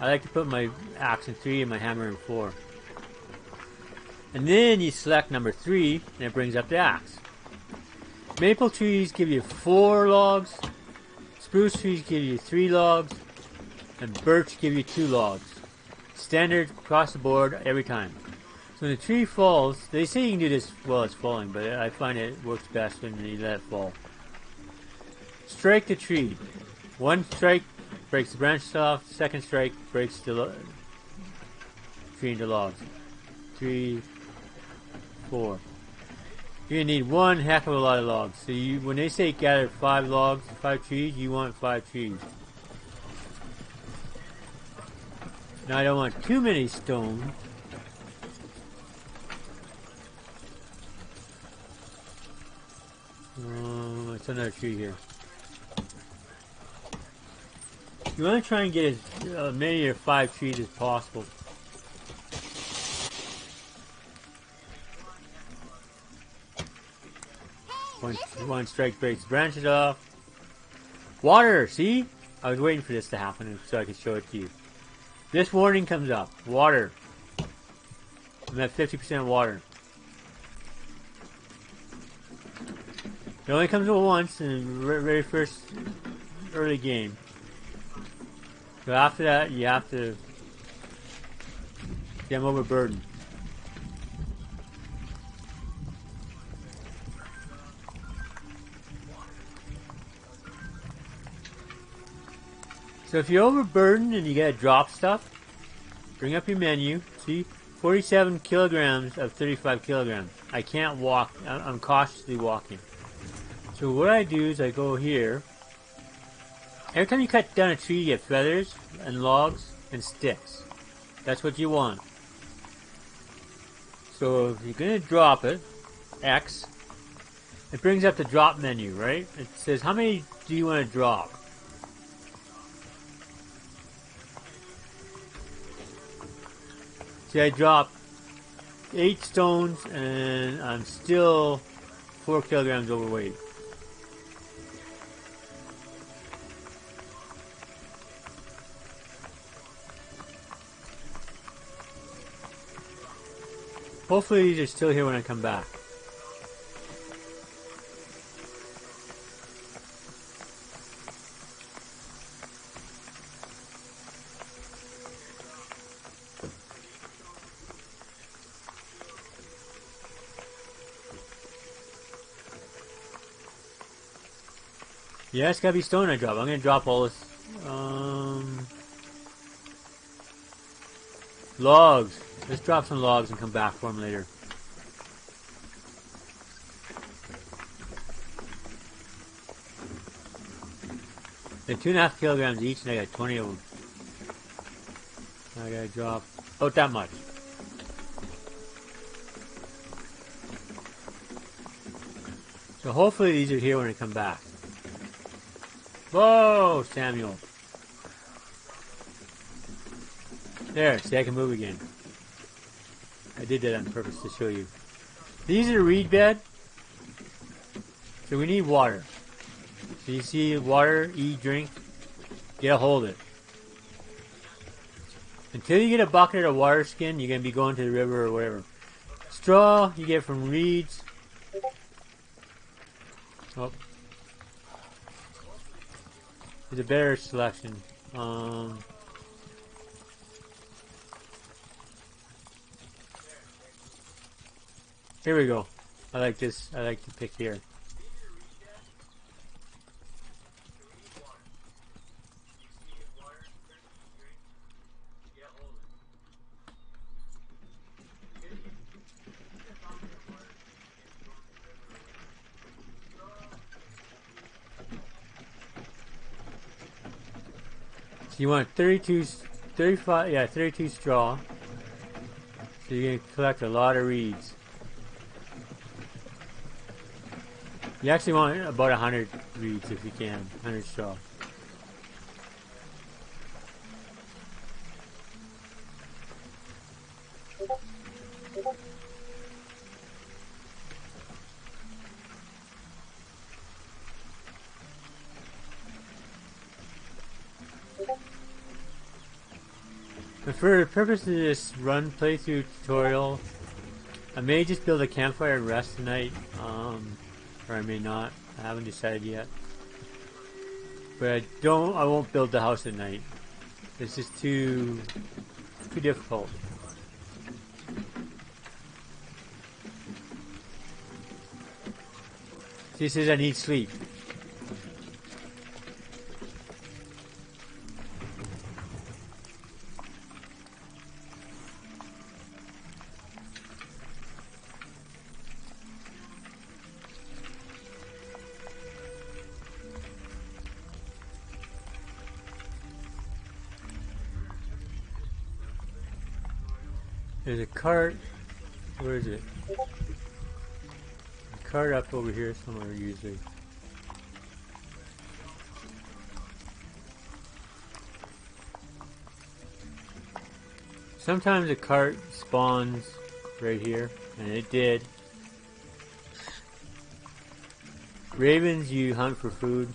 I like to put my axe in 3 and my hammer in 4. And then you select number 3 and it brings up the axe. Maple trees give you 4 logs, spruce trees give you 3 logs, and birch give you 2 logs. Standard across the board every time. So when the tree falls, they say you can do this while it's falling, but I find it works best when you let it fall. Strike the tree. 1 strike breaks the branches off, 2nd strike breaks the tree into logs. 3, 4. You're going to need one heck of a lot of logs. So when they say gather 5 logs, 5 trees, you want 5 trees. Now I don't want too many stone. It's another tree here. You want to try and get as many of 5 trees as possible. One strike breaks branches off. Water, see? I was waiting for this to happen so I could show it to you. This warning comes up. Water. I'm at 50% water. It only comes once in the very first early game. So after that, you have to get them overburdened. So if you're overburdened and you gotta drop stuff, bring up your menu. See, 47 kilograms of 35 kilograms. I can't walk. I'm cautiously walking. So what I do is I go here. Every time you cut down a tree, you get feathers and logs and sticks. That's what you want. So if you're going to drop it, X, it brings up the drop menu, right? It says, how many do you want to drop? See, I dropped 8 stones and I'm still 4 kilograms overweight. Hopefully these are still here when I come back. Yeah, it's gotta be stone I drop. I'm gonna drop all this. Logs. Let's drop some logs and come back for them later. They're 2.5 kilograms each, and I got 20 of them. I gotta drop about that much. So hopefully these are here when I come back. Whoa, Samuel. There, see, I can move again. I did that on purpose to show you. These are reed bed. So we need water. So you see water, eat, drink, get a hold of it. Until you get a bucket of water skin, you're going to be going to the river or whatever. Straw, you get from reeds. Oh. There's a better selection. Here we go. I like this. I like to pick here. So you want 32 straw. So you're going to collect a lot of reeds. You actually want about 100 reeds if you can, 100 straw. But for the purpose of this playthrough tutorial, I may just build a campfire and rest tonight. Or I may not. I haven't decided yet. But I won't build the house at night. It's just too difficult. She says I need sleep. There's a cart. Where is it? A cart up over here somewhere usually. Sometimes a cart spawns right here, and it did. Ravens, you hunt for food.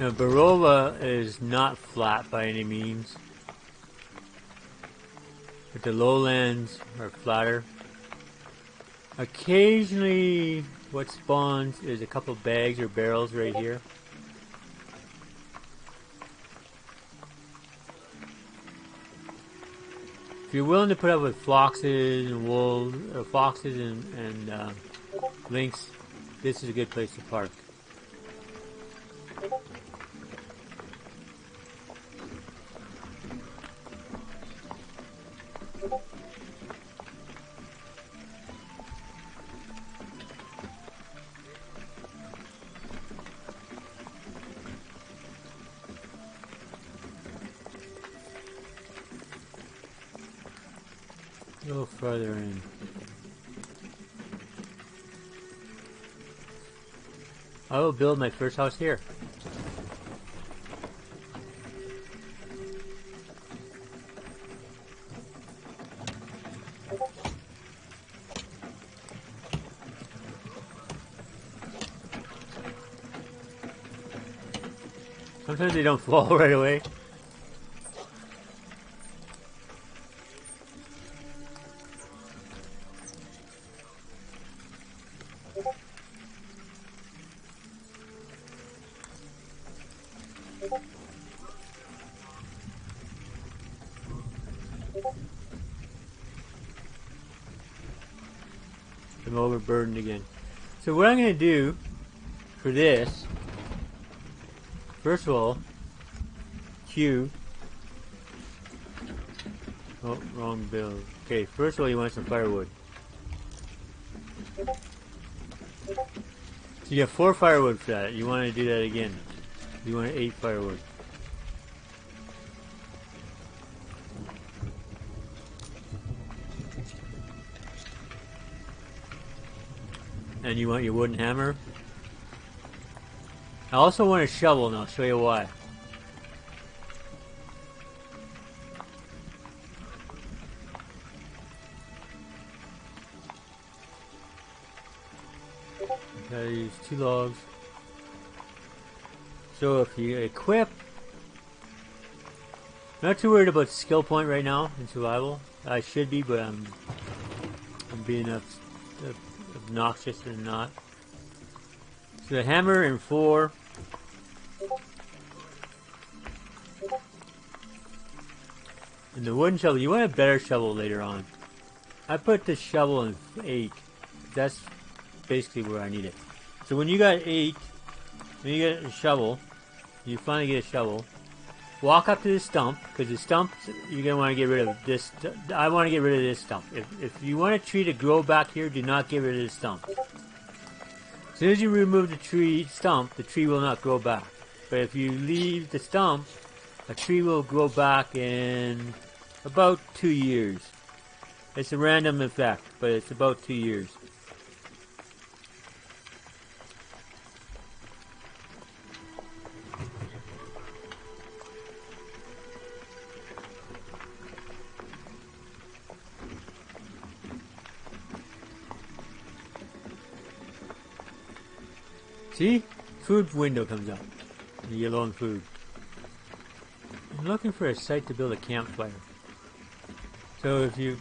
Now, Barola is not flat by any means, but the lowlands are flatter. Occasionally, what spawns is a couple bags or barrels right here. If you're willing to put up with foxes and wolves, foxes and lynx, this is a good place to park. A little further in. I will build my first house here. Sometimes they don't fall right away. I'm overburdened again. So what I'm going to do for this, first of all, Q. Oh, wrong build. Okay, first of all you want some firewood. So you have 4 firewood for that. You want to do that again. You want 8 firewood. And you want your wooden hammer. I also want a shovel, and I'll show you why. Gotta use 2 logs. So if you equip, I'm not too worried about skill point right now in survival. I should be, but I'm being obnoxious and not. So the hammer and 4. And the wooden shovel, you want a better shovel later on. I put the shovel in 8. That's basically where I need it. So when you got 8, when you get a shovel, you finally get a shovel, walk up to the stump, because the stump, you're going to want to get rid of this. I want to get rid of this stump. If you want a tree to grow back here, do not get rid of this stump. As soon as you remove the tree stump, the tree will not grow back. But if you leave the stump, a tree will grow back in about 2 years. It's a random effect, but it's about 2 years. See? Food window comes up. You get low on food. I'm looking for a site to build a campfire. So if you...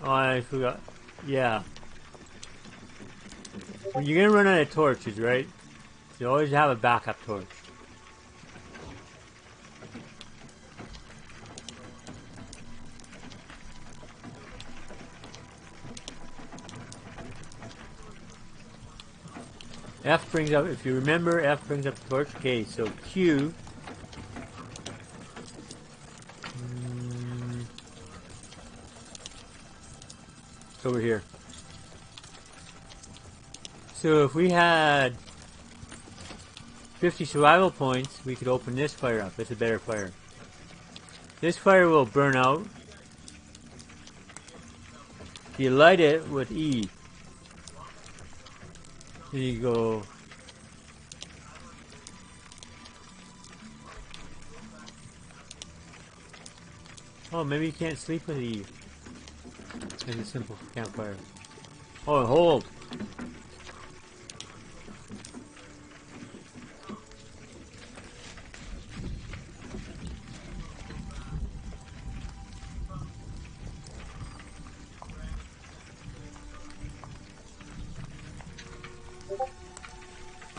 Oh, I forgot. Yeah. When you're gonna run out of torches, right? You always have a backup torch. F brings up, if you remember, F brings up the torch. Okay, so Q. It's over here. So if we had 50 survival points, we could open this fire up. It's a better fire. This fire will burn out. If you light it with E, there you go. Oh, maybe you can't sleep with E. It's a simple campfire. Oh, and hold.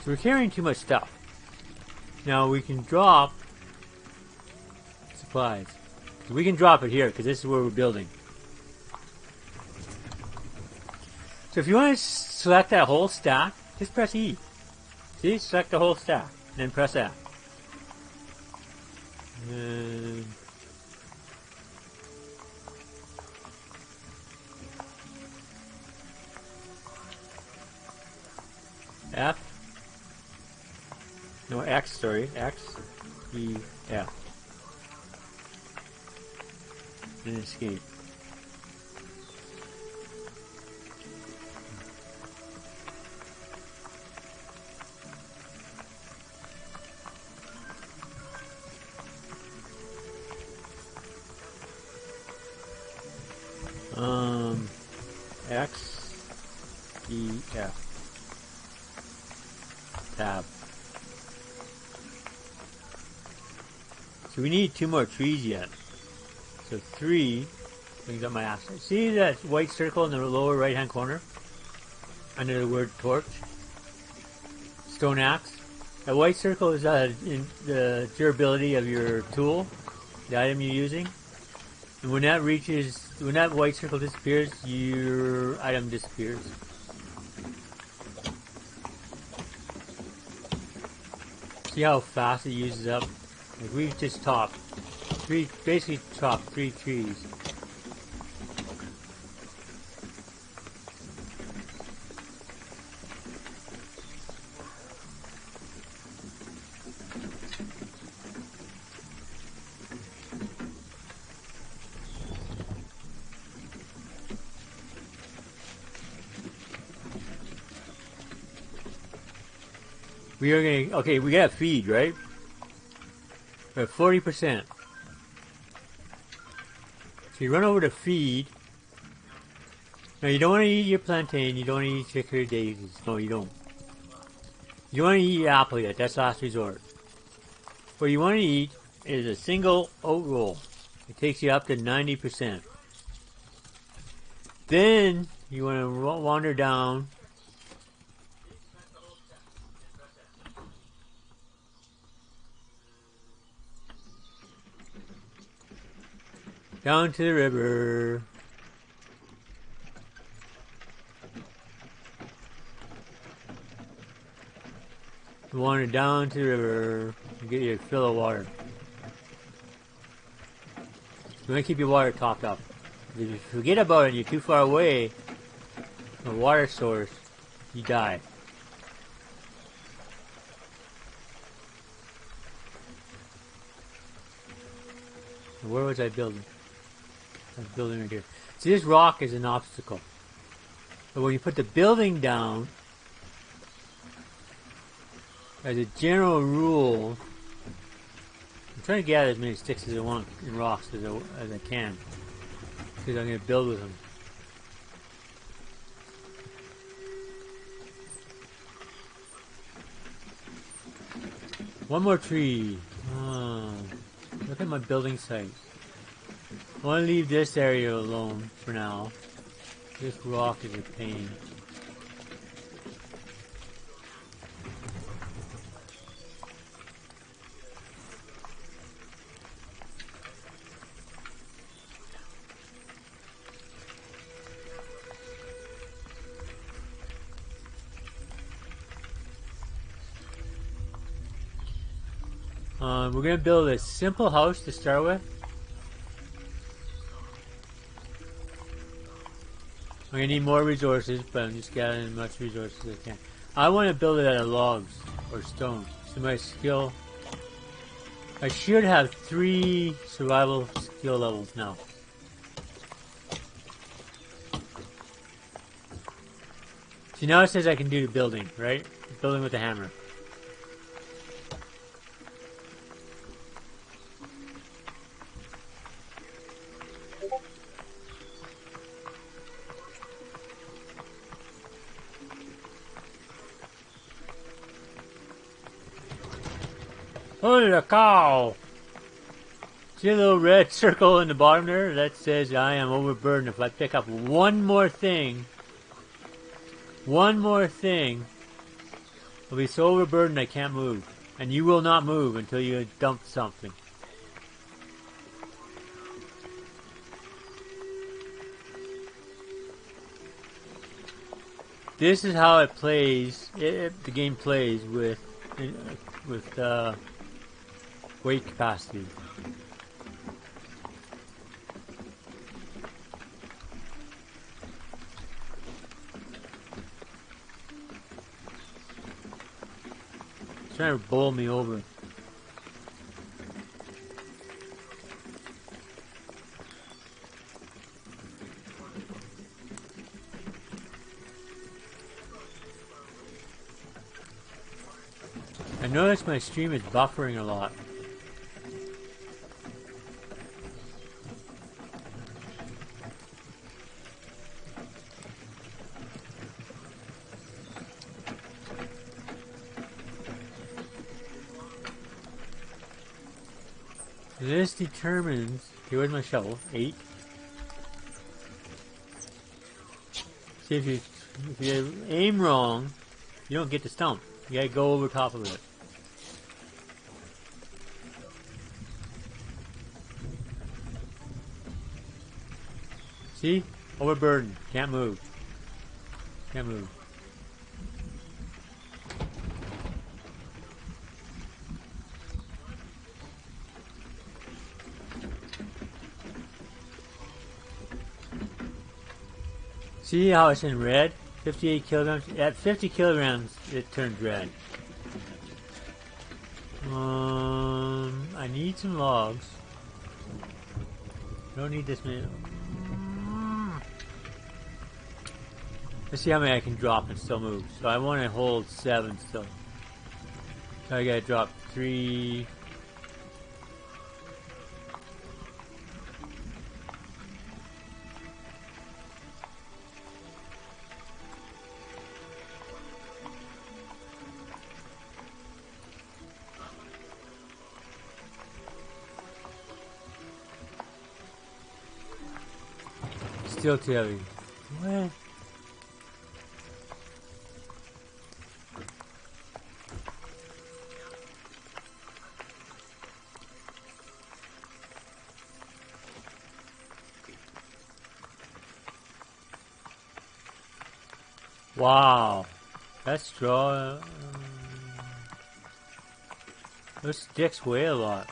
So we're carrying too much stuff. Now we can drop supplies. We can drop it here because this is where we're building. So if you want to select that whole stack, just press E. See? Select the whole stack. And then press F. And F. No, X, sorry. X, E, F. And escape. X, E, F. Tab. So we need 2 more trees yet. So 3 brings up my asset. See that white circle in the lower right hand corner? Under the word torch? Stone axe. That white circle is in the durability of your tool, the item you're using. And when that white circle disappears, your item disappears. See how fast it uses up? Like we've just basically chopped 3 trees. We are gonna, okay, we gotta feed, right? We're at 40%. So you run over to feed. Now you don't want to eat your plantain, you don't want to eat chicory daisies. No, you don't. You don't want to eat your apple yet, that's last resort. What you want to eat is a single oat roll. It takes you up to 90%. Then you want to wander down. Down to the river. Wander down to the river and get your fill of water. You want to keep your water topped up. If you forget about it and you're too far away from a water source, you die. Where was I building? I was building right here. See, this rock is an obstacle. But when you put the building down, as a general rule, I'm trying to gather as many sticks as I want and rocks as I can, because I'm going to build with them. One more tree. Oh, look at my building site. I want to leave this area alone for now. This rock is a pain. We're going to build a simple house to start with. I'm going to need more resources, but I'm just gathering as much resources as I can. I want to build it out of logs or stone. So my skill... I should have 3 survival skill levels now. See, now it says I can do the building, right? Building with the hammer. Holy cow! See a little red circle in the bottom there? That says I am overburdened. If I pick up one more thing, I'll be so overburdened I can't move. And you will not move until you dump something. This is how it plays. The game plays with weight capacity. It's trying to bowl me over. I notice my stream is buffering a lot. This determines... Okay, where's my shovel? 8. See, if you aim wrong, you don't get to stump. You gotta go over top of it. See? Overburdened. Can't move. Can't move. See how it's in red? 58 kilograms. At 50 kilograms, it turns red. I need some logs. Don't need this many. Let's see how many I can drop and still move. So I want to hold 7 still. So I gotta drop 3. Still too heavy. What? Wow, that straw. Those sticks weigh a lot.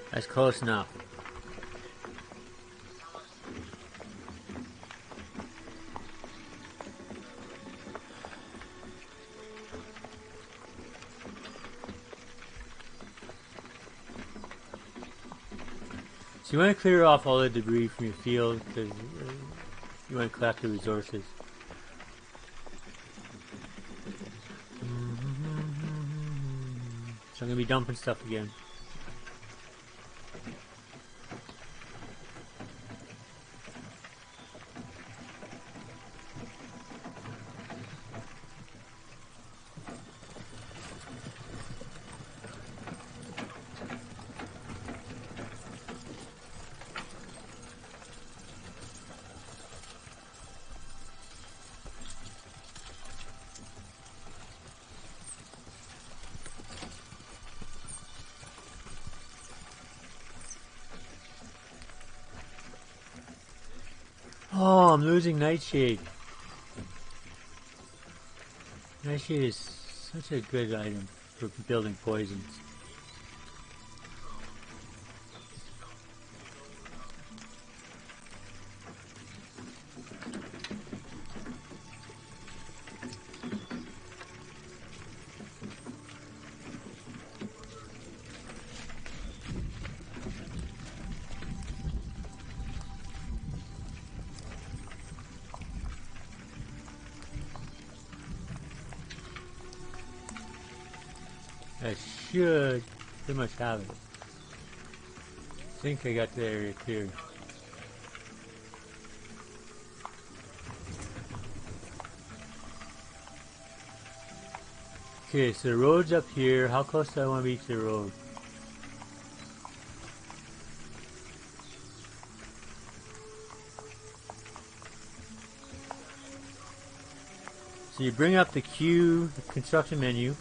That's close enough. So you want to clear off all the debris from your field because you want to collect the resources. So I'm going to be dumping stuff again. Oh, I'm losing Nightshade. Nightshade is such a good item for building poisons. I should pretty much have it. I think I got the area cleared. Okay, so the road's up here. How close do I want to be to the road? So you bring up the queue, the construction menu,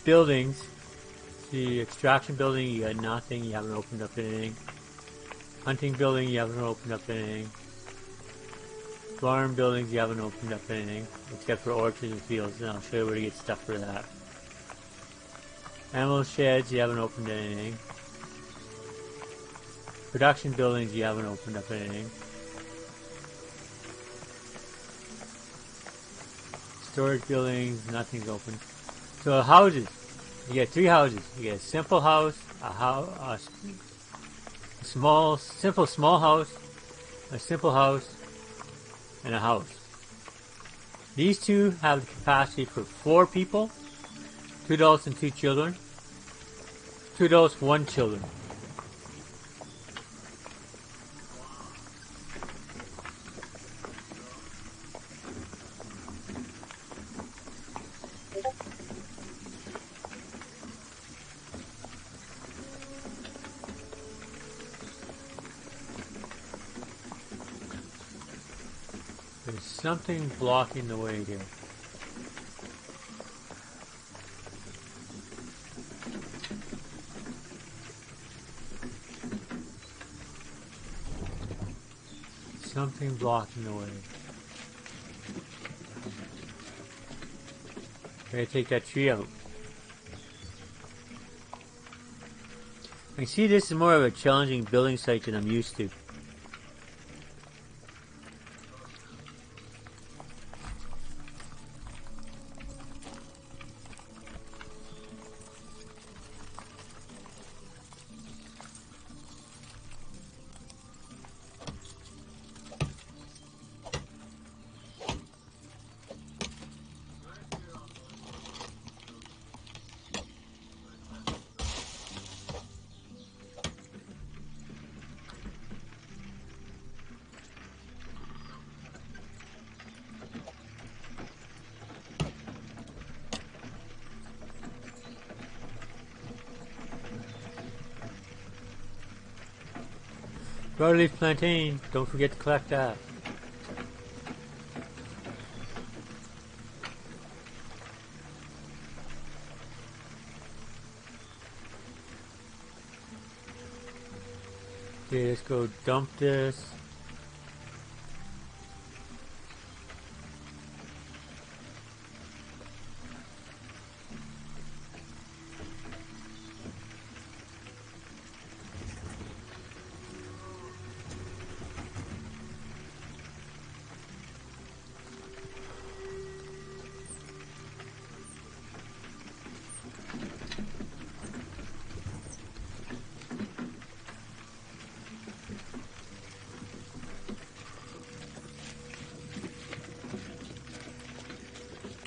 buildings. See, extraction building, you got nothing, you haven't opened up anything. Hunting building, you haven't opened up anything. Farm buildings, you haven't opened up anything, except for orchards and fields, and I'll show you where to get stuff for that. Animal sheds, you haven't opened anything. Production buildings, you haven't opened up anything. Storage buildings, nothing's open. So houses, you get 3 houses. You get a simple house, a simple small house, a simple house, and a house. These 2 have the capacity for 4 people, 2 adults and 2 children, 2 adults, 1 children. There's something blocking the way here. Something blocking the way. Gotta take that tree out. I see this is more of a challenging building site than I'm used to. Broadleaf plantain, don't forget to collect that. Okay, let's go dump this.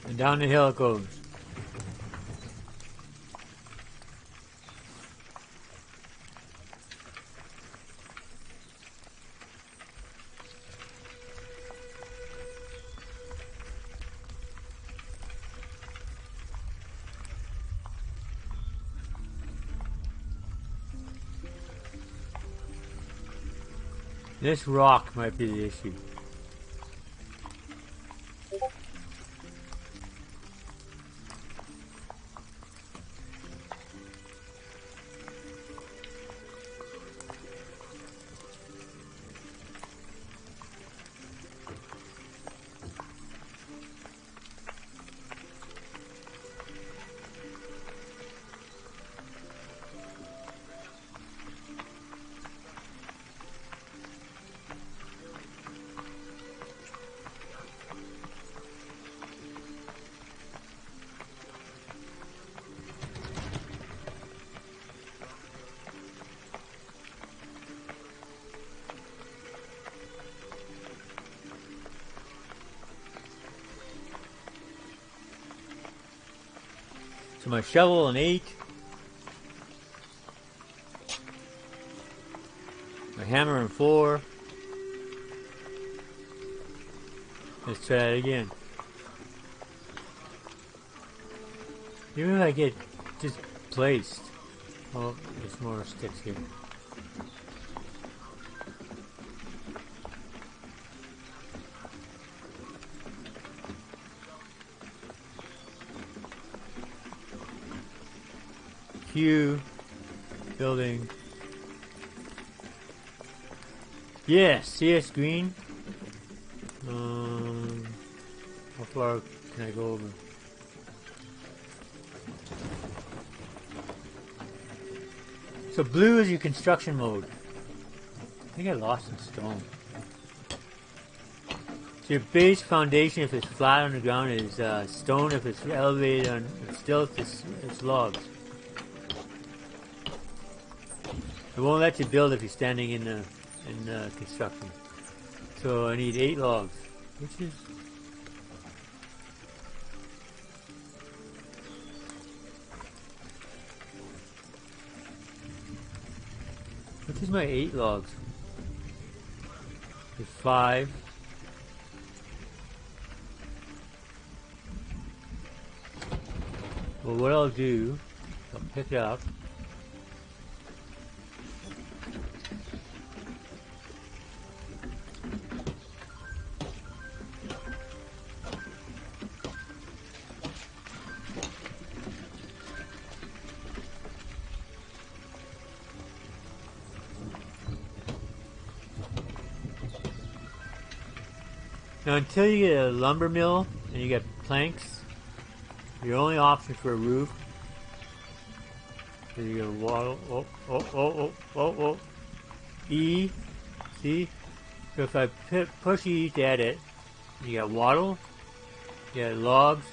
And down the hill it goes. This rock might be the issue. So my shovel an 8. My hammer and 4. Let's try that again. Even if I get just placed. Oh, there's more sticks here. Q. Building. Yes, CS green. How far can I go over? So blue is your construction mode. I think I lost some stone. So your base foundation, if it's flat on the ground, is stone. If it's elevated on stilts, it's logs. It won't let you build if you're standing in construction. So I need 8 logs, which is my 8 logs. There's 5. Well, what I'll do, I'll pick it up. Now, until you get a lumber mill and you get planks, your only option for a roof is you're gonna waddle. Oh. E. See? So if I push E to edit, you got waddle, you got logs,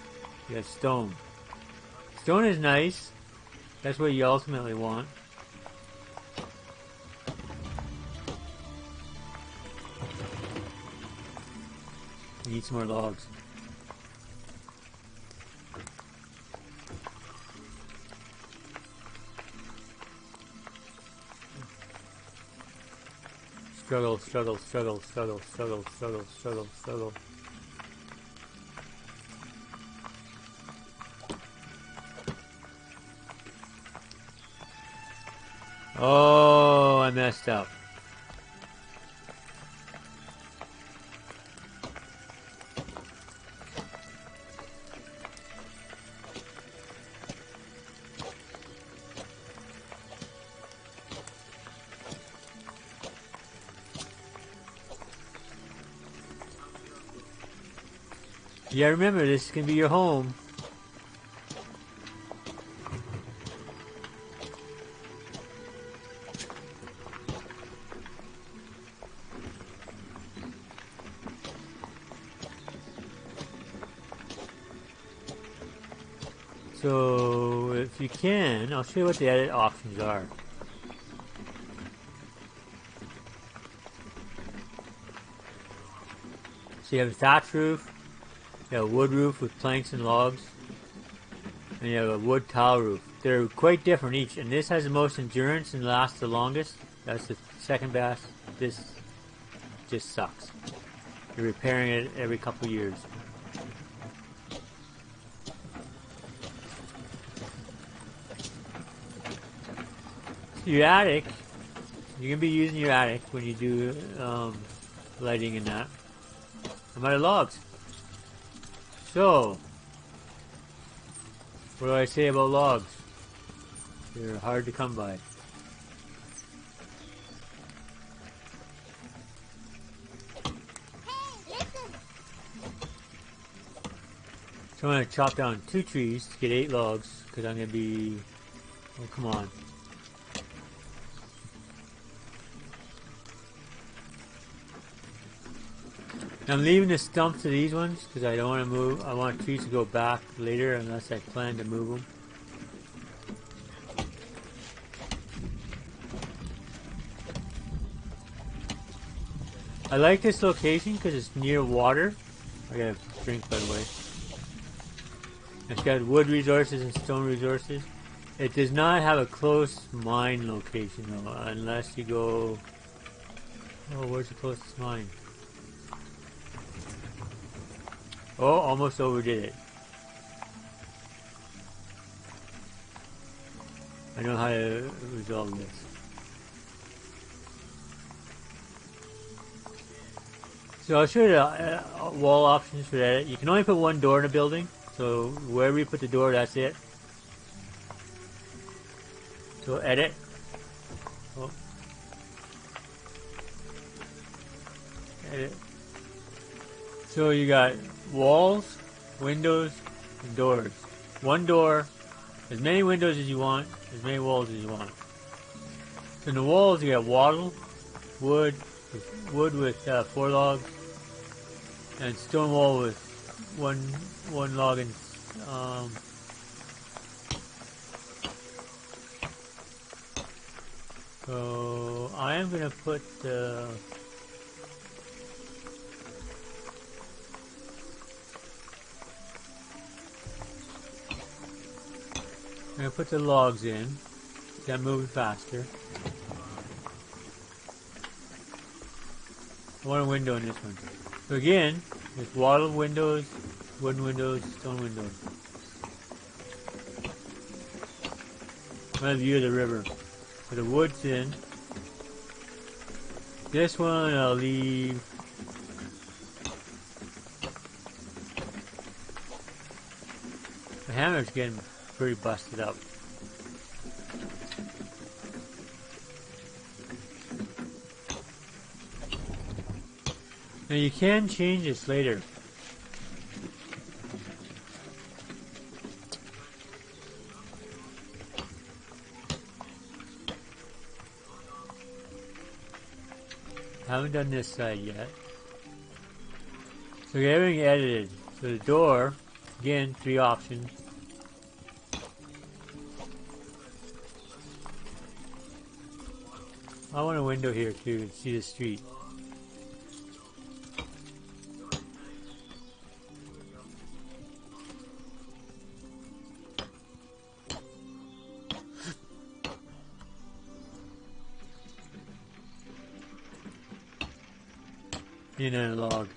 you got stone. Stone is nice. That's what you ultimately want. You need some more logs. Struggle. Oh, I messed up. Yeah, remember, this can be your home. So, if you can, I'll show you what the edit options are. So you have a thatch roof, you have a wood roof with planks and logs, and you have a wood tile roof. They're quite different each, and this has the most endurance and lasts the longest. That's the second best. This just sucks. You're repairing it every couple years. Your attic, you're going to be using your attic when you do lighting and that. I'm out of logs. So, what do I say about logs? They're hard to come by. So I'm going to chop down 2 trees to get 8 logs, because I'm going to be... Oh, come on. I'm leaving the stumps to these ones because I don't want to move. I want trees to go back later unless I plan to move them. I like this location because it's near water. I gotta drink, by the way. It's got wood resources and stone resources. It does not have a close mine location though, unless you go... Oh, where's the closest mine? Oh, almost overdid it. I know how to resolve this. So I'll show you the wall options for that. You can only put one door in a building, so wherever you put the door, that's it. So edit. Oh. Edit. So you got walls, windows, and doors. One door, as many windows as you want, as many walls as you want. So in the walls you got wattle, wood with 4 logs, and stone wall with one log and so I am gonna put I'm gonna put the logs in. So I'm moving faster. I want a window in this one. So again, there's wattle windows, wooden windows, stone windows. My view of the river. So the wood's in. This one I'll leave. The hammer's getting pretty busted up. Now you can change this later. I haven't done this side yet. So get everything edited. So the door, again, 3 options. I want a window here too to see the street. In a log.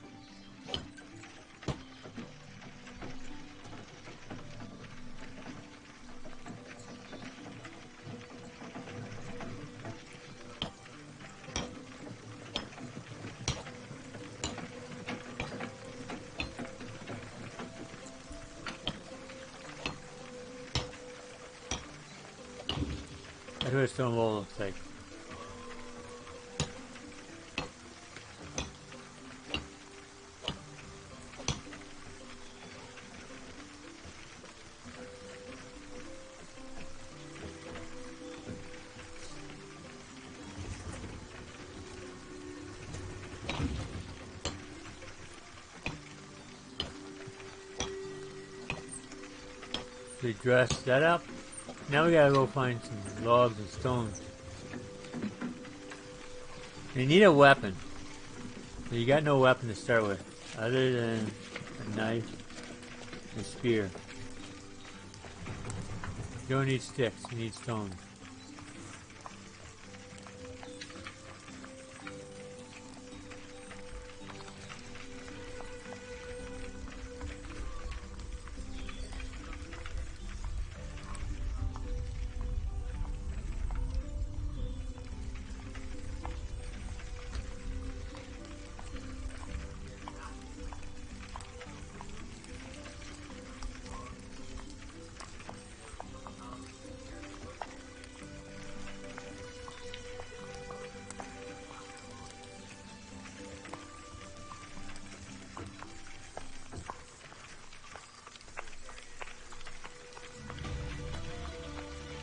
That's what a stone wall looks like. We dress that up. Now we gotta go find some logs and stones. You need a weapon. So you got no weapon to start with, other than a knife and a spear. You don't need sticks, you need stones.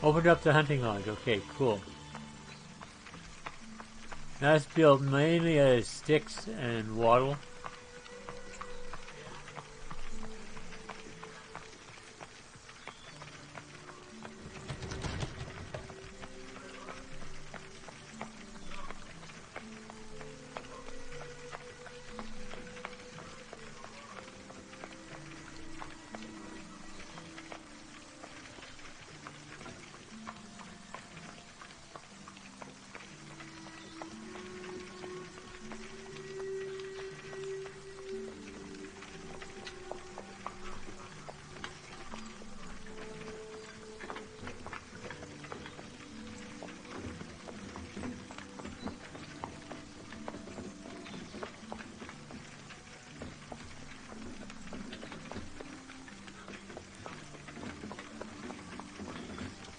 Opened up the hunting lodge. Okay, cool. Now it's built mainly out of sticks and wattle.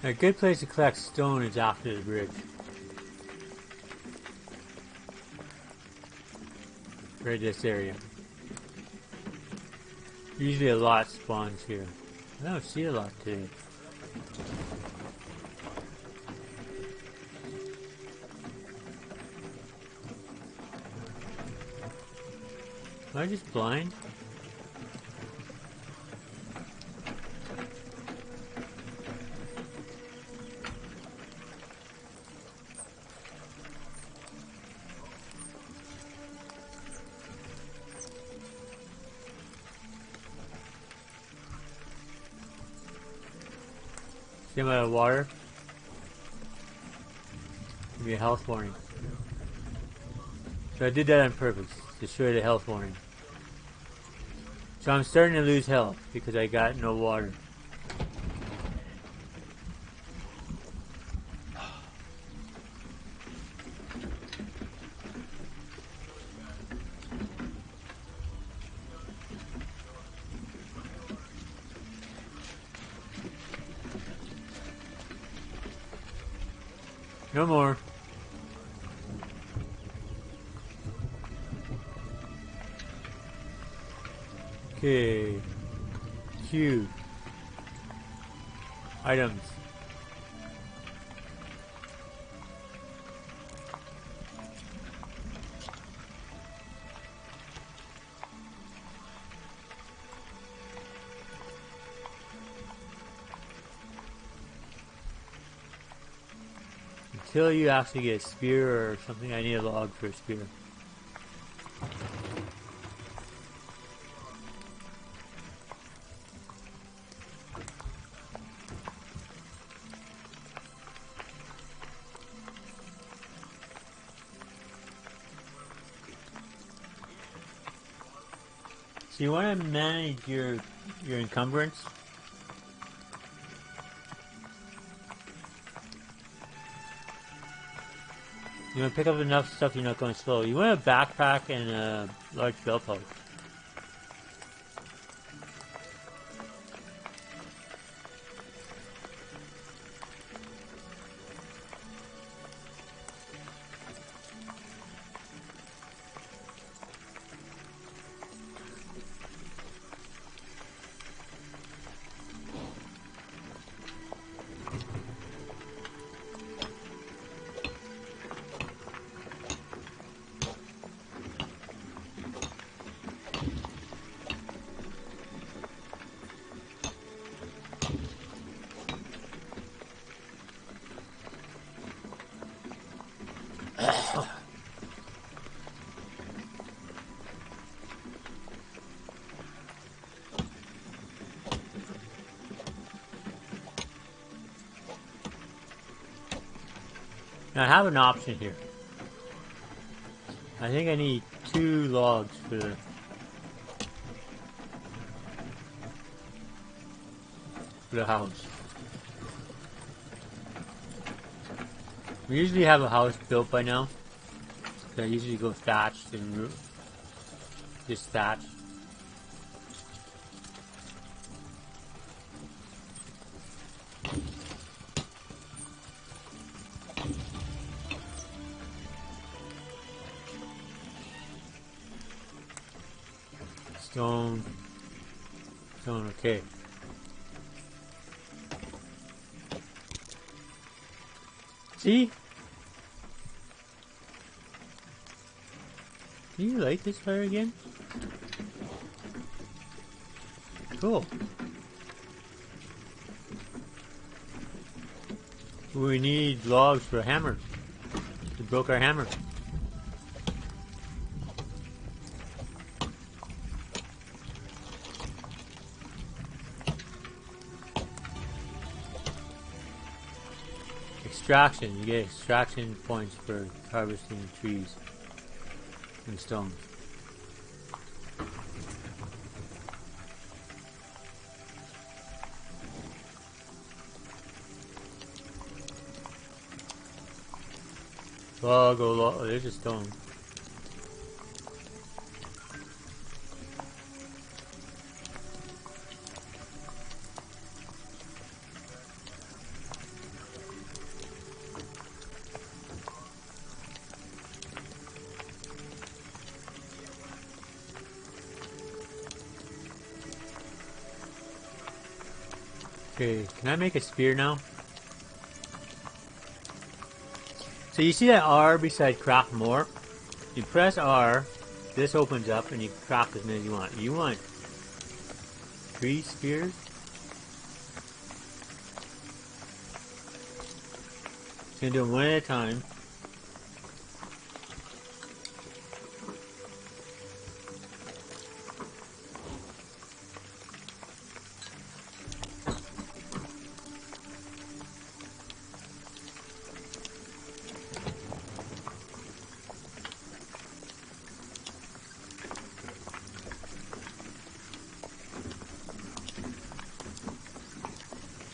A good place to collect stone is after the bridge. Right, this area. Usually a lot spawns here. I don't see a lot today. Am I just blind? See my water? Give me a health warning. So I did that on purpose, to show you the health warning. So I'm starting to lose health because I got no water. No more. Okay. Q. Items. Until you actually get a spear or something, I need a log for a spear. So you want to manage your encumbrance. You want to pick up enough stuff you're not going slow. You want a backpack and a large belt pouch. Now I have an option here. I think I need 2 logs for the house. We usually have a house built by now. So I usually go thatched and just thatched. Stone, okay. See? Do you like this fire again? Cool. We need logs for a hammer. We broke our hammer. Extraction. You get extraction points for harvesting trees and stone. Log, oh, there's a stone. Okay, can I make a spear now? So you see that R beside craft more? You press R, this opens up, and you craft as many as you want. You want 3 spears? So you're gonna do them one at a time.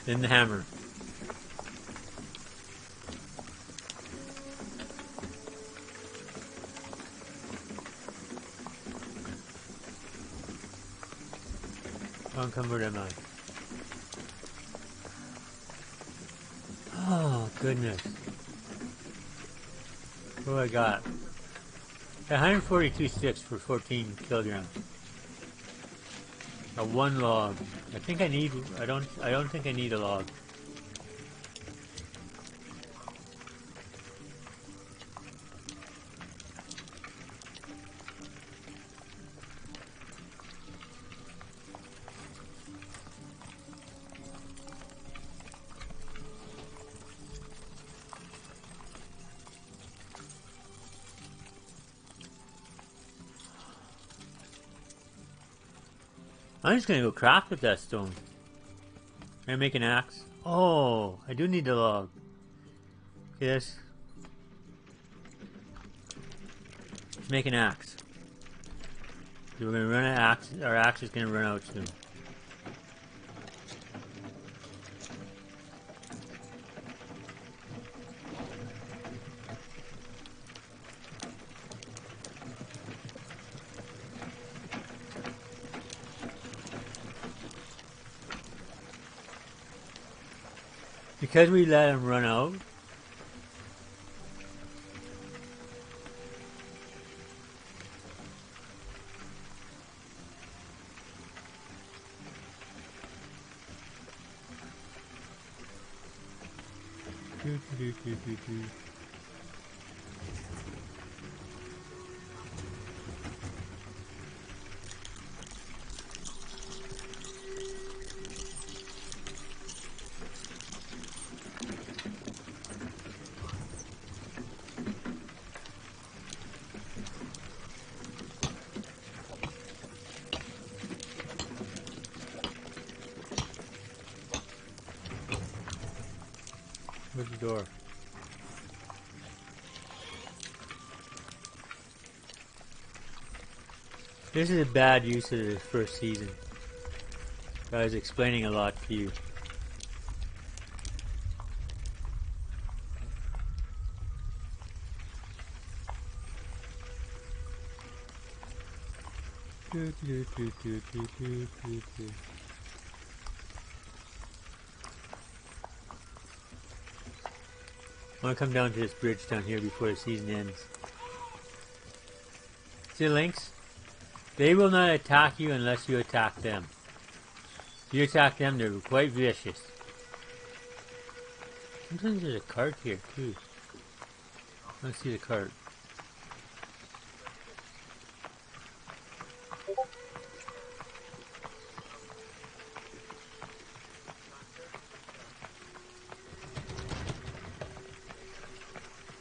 Then the hammer. Unencumbered am I? Oh, goodness. What do I got? 142 sticks for 14 kilograms. A 1 log. I think I need. I don't think I need a log. I'm just gonna go craft with that stone. Can I make an axe? Oh, I do need the log. Okay, let's make an axe. So we're gonna run an axe. Our axe is gonna run out soon. Because we let him run out. Where's the door? This is a bad use of the first season. I was explaining a lot to you. I want to come down to this bridge down here before the season ends. See the links? They will not attack you unless you attack them. If you attack them, they're quite vicious. Sometimes there's a cart here too. Let's see the cart.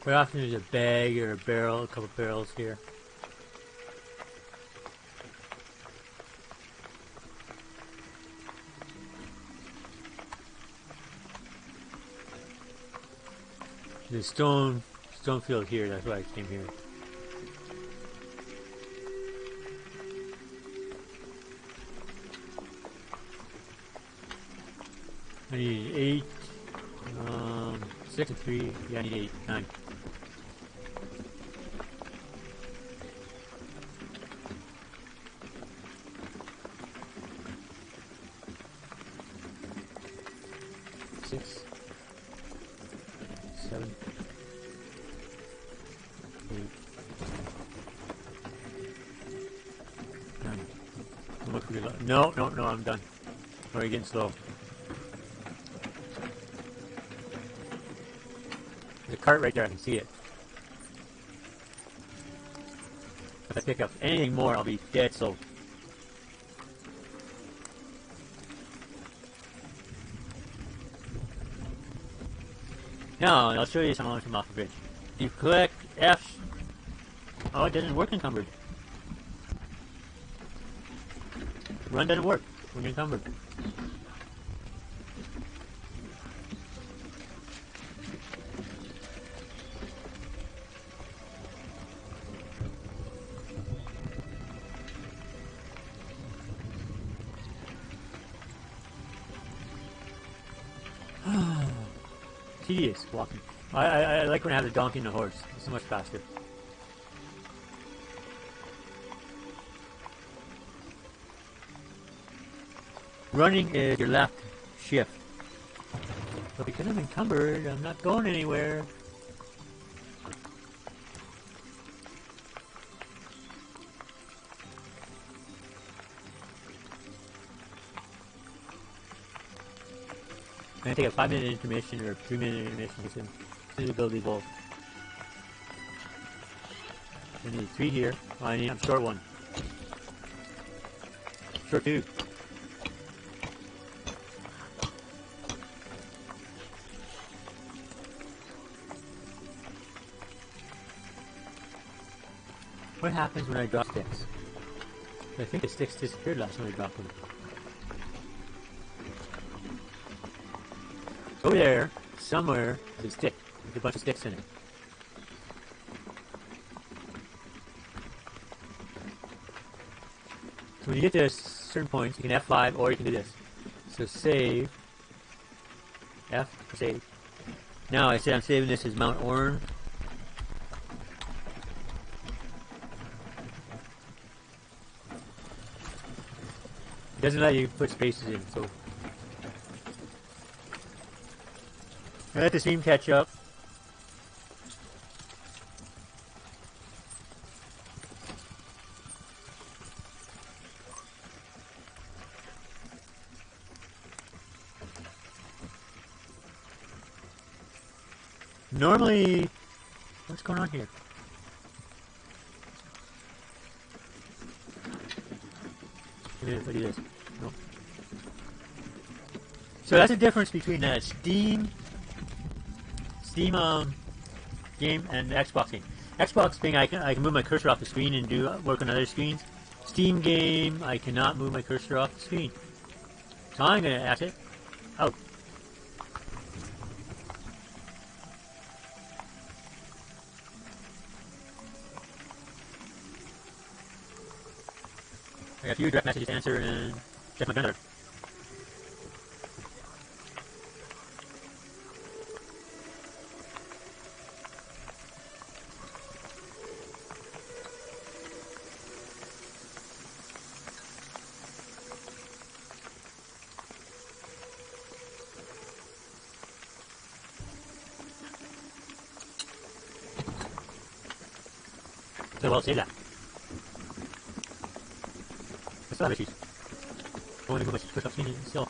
Quite often there's a bag or a barrel, a couple barrels here. There's stone field here, that's why I came here. I need 8, 6 and 3, yeah I need 8, 9. No, I'm done. Already getting slow. cart right there. I can see it. If I pick up anything more, I'll be dead sold. Now, I'll show you some from off the bridge. You click F. Oh, it doesn't work encumbered. Run doesn't work when you're encumbered. Tedious walking. I like when I have the donkey and the horse. It's so much faster. Running is your left shift. But because I'm encumbered, I'm not going anywhere. I'm going to take a 5-minute intermission or a 3-minute intermission to some visibility both. I need 3 here. Oh, I'm short 1. Short 2. What happens when I drop sticks? I think the sticks disappeared last time I dropped them. Over there, somewhere, there's a stick with a bunch of sticks in it. So when you get to certain points, you can F5 or you can do this. So save. F, save. Now I said I'm saving this as Mount Oryn. It doesn't let you put spaces in, so I let the steam catch up. Normally, what's going on here? If I do this, no. So that's the difference between a Steam game and the Xbox game. Xbox thing, I can move my cursor off the screen and do work on other screens. Steam game, I cannot move my cursor off the screen. So I'm going to ask it out. I got a few direct messages to answer and check my calendar. So well, save that. I still have issues. I want to go push up screen still.